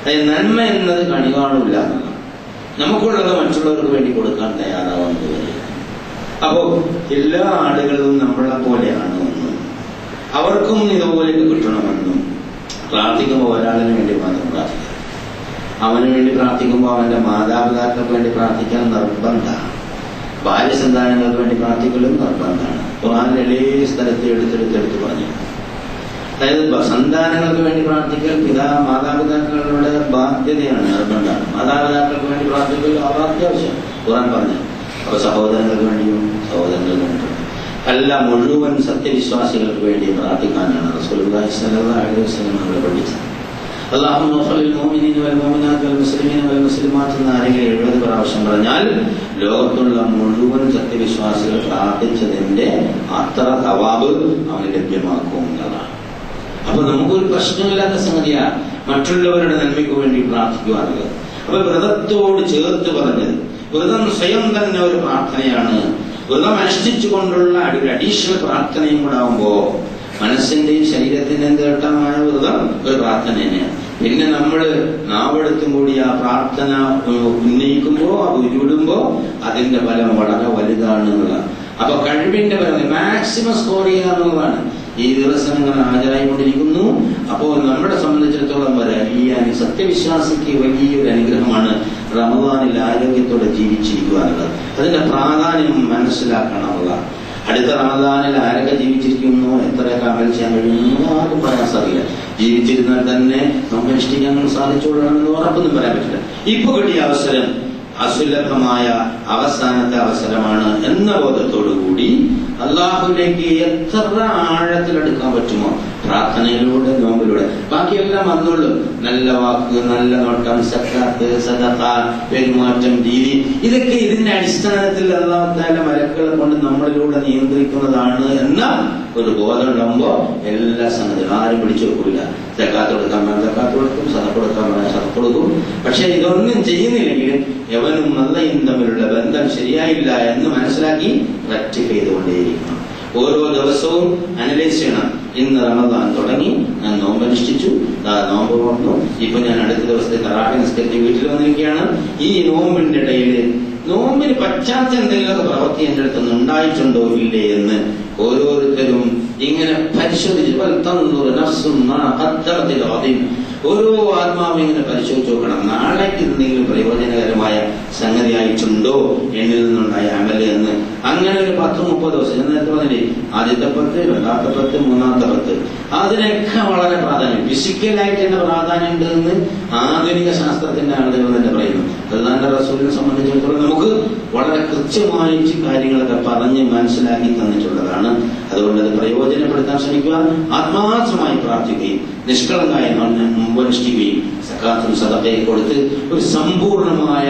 Speaker 1: അതായത് നന്മ എന്നത് കണി കാണൂല. നമുക്കുള്ളത് മറ്റുള്ളവർക്ക് വേണ്ടി കൊടുക്കാൻ തയ്യാറാവുന്നത് വരെ. അപ്പോ എല്ലാ ആളുകളും നമ്മളെ പോലെയാണെന്നും അവർക്കും ഇതുപോലെയൊക്കെ കിട്ടണമെന്നും പ്രാർത്ഥിക്കുമ്പോൾ ഒരാളിന് വേണ്ടി മാത്രം പ്രാർത്ഥിക്കാം. അവന് വേണ്ടി പ്രാർത്ഥിക്കുമ്പോൾ അവന്റെ മാതാപിതാക്കൾക്ക് വേണ്ടി പ്രാർത്ഥിക്കാൻ നിർബന്ധമാണ്. ഭാര്യ സന്താനങ്ങൾക്ക് വേണ്ടി പ്രാർത്ഥിക്കലും നിർബന്ധമാണ്. ഖുർആനിൽ എല്ലാ സ്ഥലത്തും എടുത്തെടുത്ത് പറഞ്ഞു. അതായത് സന്താനങ്ങൾക്ക് വേണ്ടി പ്രാർത്ഥിക്കൽ മാതാപിതാക്കളുടെ ബാധ്യതയാണ്, നിർബന്ധമാണ്. മാതാപിതാക്കൾക്ക് വേണ്ടി പ്രാർത്ഥിക്കൽ അവർ അത്യാവശ്യം ഖുർആൻ പറഞ്ഞു. അപ്പൊ സഹോദരങ്ങൾക്ക് വേണ്ടിയും സഹോദരങ്ങൾക്ക് വേണ്ടിയും അല്ല, മുഴുവൻ സത്യവിശ്വാസികൾക്ക് വേണ്ടി പ്രാർത്ഥിക്കാനാണ് റസൂലുള്ളാഹി സ്വല്ലല്ലാഹു അലൈഹി വസല്ലം നമ്മളെ പഠിച്ചത്. അല്ലാഹുമ്മ ഖലിൽ മുഅ്മിനീന വൽ മുഅ്മിനാത്ത് വൽ മുസ്ലിമീന വൽ മുസ്ലിമാത്ത് എന്ന് ആരെങ്കിലും 70 പ്രാവശ്യം പറഞ്ഞാൽ ലോകത്തുള്ള മുഴുവൻ സത്യവിശ്വാസികൾ പ്രാർത്ഥിച്ചതിന്റെ അത്ര തവാബ് അവന് ലഭ്യമാക്കും എന്നതാണ്. അപ്പൊ നമുക്കൊരു പ്രശ്നമില്ലാത്ത സംഗതിയാണ്. മറ്റുള്ളവരുടെ നന്മയ്ക്ക് വേണ്ടി പ്രാർത്ഥിക്കുക എന്നുള്ളത്. അപ്പൊ വ്രതത്തോട് ചേർത്ത് പറഞ്ഞത്, വ്രതം സ്വയം തന്നെ ഒരു പ്രാർത്ഥനയാണ്. വ്രതം അനുഷ്ഠിച്ചുകൊണ്ടുള്ള ഒരു അഡീഷണൽ പ്രാർത്ഥനയും കൂടെ ആവുമ്പോ മനസ്സിന്റെയും ശരീരത്തിന്റെയും കേട്ടമായ വ്രതം ഒരു പ്രാർത്ഥന തന്നെയാണ്. പിന്നെ നമ്മള് നാവെടുത്തും കൂടി ആ പ്രാർത്ഥന ഉന്നയിക്കുമ്പോ, ഉരുവിടുമ്പോ അതിന്റെ ഫലം വളരെ വലുതാണ് എന്നുള്ളതാണ്. അപ്പൊ കഴിവിന്റെ ഫലം മാക്സിമം സ്കോർ ചെയ്യുക എന്നുള്ളതാണ്. ഈ ദിവസം ഇങ്ങനെ ഹാജരായിക്കൊണ്ടിരിക്കുന്നു. അപ്പോൾ നമ്മളെ സംബന്ധിച്ചിടത്തോളം വലിയ സത്യവിശ്വാസിക്ക് വലിയൊരു അനുഗ്രഹമാണ് റമദാനിൽ ആരോഗ്യത്തോടെ ജീവിച്ചിരിക്കുക എന്നുള്ളത്. അതിന്റെ പ്രാധാന്യം മനസ്സിലാക്കണമെന്നുള്ളതാണ്. അടുത്ത റമദാനിൽ ആരൊക്കെ ജീവിച്ചിരിക്കുന്നു, എത്രയൊക്കെ അമൽ ചെയ്യാൻ കഴിയുന്നു ആർക്കും പറയാൻ സാധിക്കില്ല. ജീവിച്ചിരുന്നാൽ തന്നെ നമുക്ക് അനുഷ്ഠിക്കാൻ സാധിച്ചുകൊള്ളണമെന്ന് ഉറപ്പൊന്നും പറയാൻ പറ്റില്ല. ഇപ്പൊ കിട്ടിയ അവസരം അസുലഭമായ അവസാനത്തെ അവസരമാണ് എന്ന ബോധത്തോടുകൂടി അള്ളാഹുലേക്ക് എത്ര ആഴത്തിലെടുക്കാൻ പറ്റുമോ പ്രാർത്ഥനയിലൂടെ, നോമ്പിലൂടെ, ബാക്കിയെല്ലാം വന്നുള്ളൂ. നല്ല വാക്ക്, നല്ല നോട്ടം, സക്കാത്ത്, സദഖ, പെരുമാറ്റം, രീതി, ഇതൊക്കെ ഇതിന്റെ അടിസ്ഥാനത്തിൽ അല്ലാഹു തആല മലക്കുകളെ കൊണ്ട് നമ്മളിലൂടെ നിയന്ത്രിക്കുന്നതാണ് എന്ന ഒരു ബോധം ഉണ്ടാകുമ്പോ എല്ലാ സംഗതികളും ആരും പിടിച്ചു വെക്കില്ല. സക്കാത്ത് കൊടുക്കാൻ പറഞ്ഞാൽ സക്കാത്ത് കൊടുക്കും, സദഖ കൊടുക്കാൻ പറഞ്ഞാൽ സദഖ കൊടുക്കും. പക്ഷെ ഇതൊന്നും ചെയ്യുന്നില്ലെങ്കിലും എവനും നല്ലയും തമ്മിലുള്ള ബന്ധം ശരിയായില്ല എന്ന് മനസ്സിലാക്കി റെക്ടിഫൈ ചെയ്തുകൊണ്ടേയിരിക്കണം. ഓരോ ദിവസവും അനലൈസ് ചെയ്യണം. ഇന്ന് റമദാൻ തുടങ്ങി, ഞാൻ നോമ്പനുഷ്ഠിച്ചു, നോമ്പ് വന്നു, ഇപ്പൊ ഞാൻ അടുത്ത ദിവസത്തെ തറാവീഹ് നിസ്കരിച്ച് വീട്ടിൽ വന്നിരിക്കുകയാണ്. ഈ നോമ്പിന്റെ ഇടയിൽ നോമ്പിന് പറ്റാത്ത എന്തെങ്കിലുമൊക്കെ പ്രവൃത്തി എന്റെ അടുത്ത് ഉണ്ടായിട്ടുണ്ടോ ഇല്ലേ എന്ന് ഓരോരുത്തരും ഇങ്ങനെ പരിശോധിച്ച് ഓരോ ആത്മാവും ഇങ്ങനെ പരിശോധിച്ച് നോക്കണം. നാളേക്ക് എന്തെങ്കിലും പ്രയോജനകരമായ സംഗതി ആയിട്ടുണ്ടോ എന്നിൽ നിന്നുണ്ടായ അമല് എന്ന്. അങ്ങനെ ഒരു 10-30 ദിവസം ഞാൻ നേരത്തെ പറഞ്ഞില്ലേ, ആദ്യത്തെ 10, രണ്ടാമത്തെ 10, മൂന്നാമത്തെ 10, അതിനൊക്കെ വളരെ പ്രാധാന്യം, ഫിസിക്കലായിട്ട് തന്നെ പ്രാധാന്യം ഉണ്ട് എന്ന് ആധുനിക ശാസ്ത്രത്തിന്റെ ആളുകൾ തന്നെ പറയുന്നു. അല്ലാഹുവിന്റെ റസൂലിനെ സംബന്ധിച്ചിടത്തോളം നമുക്ക് വളരെ കൃത്യമായിട്ട് കാര്യങ്ങളൊക്കെ പറഞ്ഞ് മനസ്സിലാക്കി തന്നിട്ടുള്ളതാണ്. അതുകൊണ്ട് അത് പ്രയോജനപ്പെടുത്താൻ ശ്രമിക്കുക, ആത്മാർത്ഥമായി പ്രാർത്ഥിക്കുകയും നിഷ്കളങ്കായ മുമ്പനുഷ്ഠിക്കുകയും സക്കാത്തും സദഖയും കൊടുത്ത് ഒരു സമ്പൂർണമായ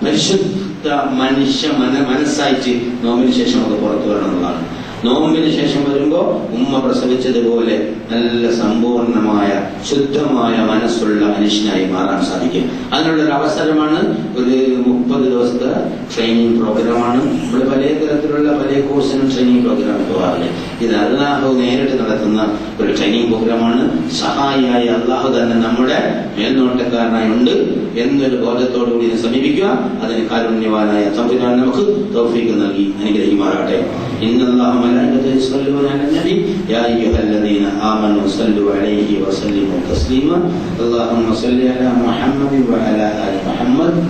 Speaker 1: പരിശുദ്ധ മനസ്സായിട്ട് നോമ്പിന് ശേഷം നമുക്ക് പുറത്തു വരണം എന്നുള്ളതാണ്. നോമ്പിന് ശേഷം വരുമ്പോ ഉമ്മ പ്രസവിച്ചതുപോലെ നല്ല സമ്പൂർണമായ ശുദ്ധമായ മനസ്സുള്ള മനുഷ്യനായി മാറാൻ സാധിക്കും. അതിനുള്ളൊരു അവസരമാണ് ഒരു 30 ദിവസത്തെ ട്രെയിനിങ് പ്രോഗ്രാമാണ്. നമ്മൾ പല തരത്തിലുള്ള പല കോഴ്സിനും ട്രെയിനിങ് പ്രോഗ്രാം പോകാറില്ല. ഇത് അല്ലാഹു നേരിട്ട് നടത്തുന്ന ഒരു ട്രെയിനിങ് പ്രോഗ്രാമാണ്. സഹായിയായി അല്ലാഹു തന്നെ നമ്മുടെ മേൽനോട്ടക്കാരനായി ഉണ്ട് എന്നൊരു ബോധത്തോടുകൂടി സമീപിക്കുക. അതിന് കാരുണ്യവാനായ തമ്പുരാൻ നമുക്ക് തൗഫീഖ് നൽകി അനുഗ്രഹിക്കുമാറാകട്ടെ. ഇന്നല്ലാഹു മലായികതഹു യസ്വല്ലൂന അലൻ നബി യാ അയ്യുഹല്ലദീന ആമനൂ സല്ലു അലൈഹി വസല്ലിമു തസ്ലീമ അല്ലാഹുമ്മ സല്ലി അലാ മുഹമ്മദി വഅലാ ആലി മുഹമ്മദ്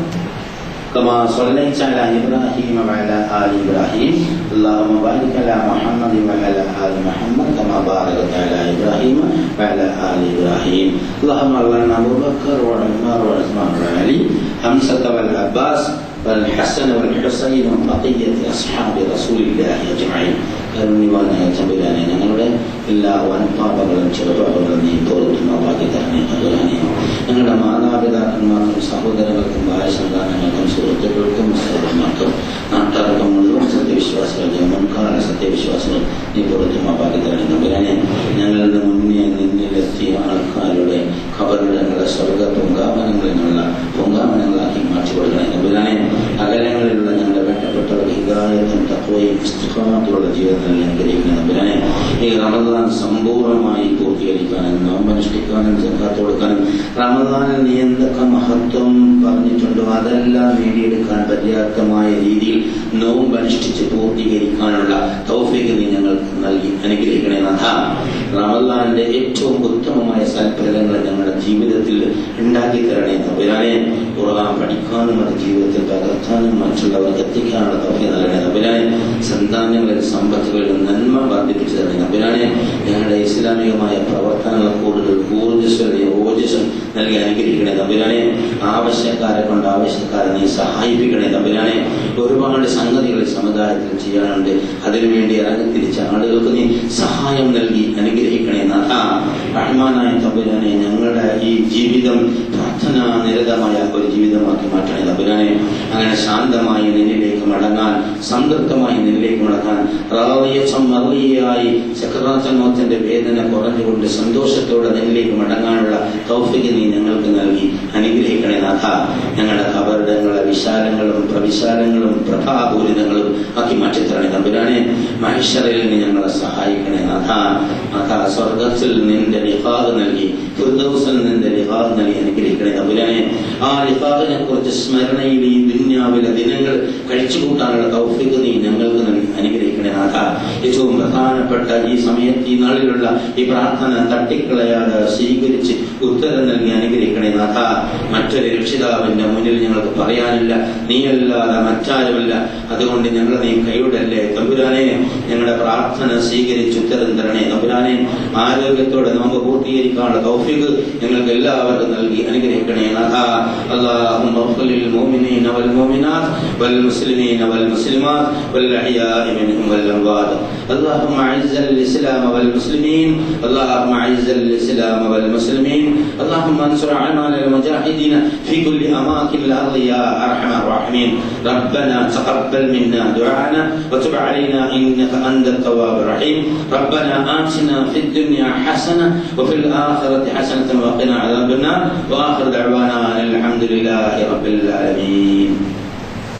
Speaker 1: كما صليت على إبراهيم وعلى آل إبراهيم اللهم بارك على محمد وعلى آل محمد كما باركت على إبراهيم وعلى آل إبراهيم اللهم اغفر أبو بكر وعمر وعثمان وعلي حمزة والعباس والحسن والحسين وبقية أصحاب رسول الله أجمعين. കരുണ്യവാനായ തമ്പുരാനെ, ഞങ്ങളുടെ എല്ലാ വൻപാപങ്ങളും ചെറുപാപങ്ങളും നീ തോർത്തുമാക്കി തരണേ. തമ്പുരാനെ, ഞങ്ങളുടെ മാതാപിതാക്കന്മാർക്കും സഹോദരങ്ങൾക്കും ഭാര്യസന്താനങ്ങൾക്കും സുഹൃത്തുക്കൾക്കും സഹോദരന്മാർക്കും നാട്ടാർക്കും മുഴുവൻ സത്യവിശ്വാസികൾക്കും മുൻകാല സത്യവിശ്വാസികൾ നീ തോർത്തുമാക്കി തരണേ. തമ്പുരാനെ, ഞങ്ങളുടെ മുന്നേ നിന്നിലെത്തിയ ആൾക്കാരുടെ ഖബറിടങ്ങളെ സ്വർഗ പൂങ്കാവനങ്ങളാക്കി മാറ്റിക്കൊടുക്കണേ. തമ്പുരാനെ, അകലങ്ങളിലുള്ള ഞങ്ങളുടെ വേണ്ടപ്പെട്ടവർക്ക് ഹിദായത്തും തഖ്വയും ഇസ്തിഖാമത്തുള്ള ജീവിതത്തിൽ അനുഗ്രഹിക്കുന്ന തമ്പുരാനെ, ഈ റമദാൻ സമ്പൂർണ്ണമായി പൂർത്തീകരിക്കാനും നോമ്പനുഷ്ഠിക്കാനും സക്കാത്ത് കൊടുക്കാനും റമദാനിൽ നീ എന്തൊക്കെ മഹത്വം പറഞ്ഞിട്ടുണ്ടോ അതെല്ലാം നേടിയെടുക്കാൻ പര്യാപ്തമായ രീതിയിൽ നോമ്പനുഷ്ഠിച്ച് പൂർത്തീകരിക്കാനുള്ള തൗഫീഖ് നീ ഞങ്ങൾക്ക് നൽകി അനുഗ്രഹിക്കണേ നാഥ. റമദാനിന്റെ ഏറ്റവും ഉത്തമമായ സൽഫലങ്ങൾ ഞങ്ങളുടെ ജീവിതത്തിൽ ഉണ്ടാക്കി തരണേ തമ്പുരാനെ. ഖുർആൻ പഠിക്കാനും അത് ജീവിതത്തിൽ പകർത്താനും മറ്റുള്ളവർക്ക് എത്തിക്കാനുള്ള തൗഫീഖ് നൽകണേ തമ്പുരാനെ. സന്താനങ്ങളിൽ സമ്പത്തുകളിലും നന്മ വർദ്ധിപ്പിച്ചു തരണേ തമ്പുരാനെ. ഞങ്ങളുടെ ഇസ്ലാമികമായ പ്രവർത്തനങ്ങൾ കൂടുതൽ ഊർജ്ജസ്വം നൽകി അനുഗ്രഹിക്കണേ തമ്പുരാനെ. ആവശ്യക്കാരെ കൊണ്ട് ആവശ്യക്കാരെ നീ സഹായിപ്പിക്കണേ തമ്പുരാനെ. ഒരുപാട് സംഗതികൾ സമുദായത്തിൽ ചെയ്യാനുണ്ട്. അതിനുവേണ്ടി ഇറങ്ങിത്തിരിച്ച ആളുകൾക്ക് നീ സഹായം നൽകി അനുഗ്രഹിക്കണേ നാഥ. റഹ്മാനായ തമ്പുരാനെ, ഞങ്ങളുടെ ഈ ജീവിതം പ്രാർത്ഥനാ നിരതമായ ഒരു ജീവിതമാക്കി മാറ്റണേ തമ്പുരാനെ. അങ്ങനെ ശാന്തമായി നിന്നിലേക്ക് മടങ്ങാൻ, സംതൃപ്തമായി നിന്നിലേക്ക് മടങ്ങാൻ, മറിയായി സക്കറാത്തുൽ മൗത്തിന്റെ വേദന കുറഞ്ഞുകൊണ്ട് സന്തോഷത്തോടെ നിന്നിലേക്ക് മടങ്ങാനുള്ള തൗഫീഖ് നീ ഞങ്ങൾക്ക് നൽകി അനുഗ്രഹിക്കണേ നാഥ. ഞങ്ങളുടെ ഖബറിടങ്ങളെ വിശാലങ്ങളും പ്രവിശാലങ്ങളും പ്രഭാപൂരിതങ്ങളും ആക്കി മാറ്റിത്തരണേ തമ്പുരാനെ. മഹ്ശറിൽ നീ ഞങ്ങളെ സഹായിക്കണേ നാഥ. നാഥ, സ്വർഗത്തിൽ നിന്റെ ലിഖാഹ് നൽകി, ഫിർദൗസിൽ നിന്റെ ലിഖാഹ് നൽകി അനുഗ്രഹിക്കണേ തമ്പുരാനെ. ആ ലിഖാഹിനെ കുറിച്ച് സ്മരണയിൽ ഈ ദുനിയാവിലെ ദിനങ്ങൾ കഴിച്ചുകൂട്ടാനുള്ള തൗഫീഖ് നീ ഞങ്ങൾക്ക് നൽകി അനുഗ്രഹിക്കണേ നാഥ. ഏറ്റവും പ്രധാനപ്പെട്ട ഈ സമയത്ത്, ഈ നാളിലുള്ള ഈ പ്രാർത്ഥന തട്ടിക്കളയാതെ സ്വീകരിച്ച് ഉത്തരം നൽകി അനുഗ്രഹിക്കണേ നാഥ. മറ്റൊരു രക്ഷിതാവിന്റെ മുന്നിൽ ഞങ്ങൾക്ക് പറയാനില്ല, നീയല്ലാതെ മറ്റാരുമില്ല. അതുകൊണ്ട് ഞങ്ങളെ നീ കൈവിടല്ലേ തമ്പുരാനെ. ഞങ്ങളുടെ പ്രാർത്ഥന സ്വീകരിച്ച് ഉത്തരം തരണേ തമ്പുരാനെ. ആരോഗ്യത്തോടെ നമുക്ക് പൂർത്തീകരിക്കാനുള്ള തൗഫീഖ് ഞങ്ങൾക്ക് എല്ലാവർക്കും നൽകി അനുഗ്രഹിക്കണേ നാഥ. അല്ലാഹുമ്മ ഗ്ഫിർ ലിൽ മുഅ്മിനീന വൽ മുഅ്മിനാത്ത് വൽ മുസ്ലിമീന വൽ മുസ്ലിമാത്ത് വൽ അഹ്യാഇ മിൻഹും വൽ അംവാത്. اللهم اعز الاسلام والمسلمين، اللهم اعز الاسلام والمسلمين، اللهم انصر اعمال المجاهدين في كل اماكن الارض يا ارحم الراحمين. ربنا تقبل منا دعاءنا وتب علينا انك انت التواب الرحيم. ربنا آتنا في الدنيا حسنه وفي الاخره حسنه وقنا عذاب النار. واخر دعوانا الحمد لله رب العالمين.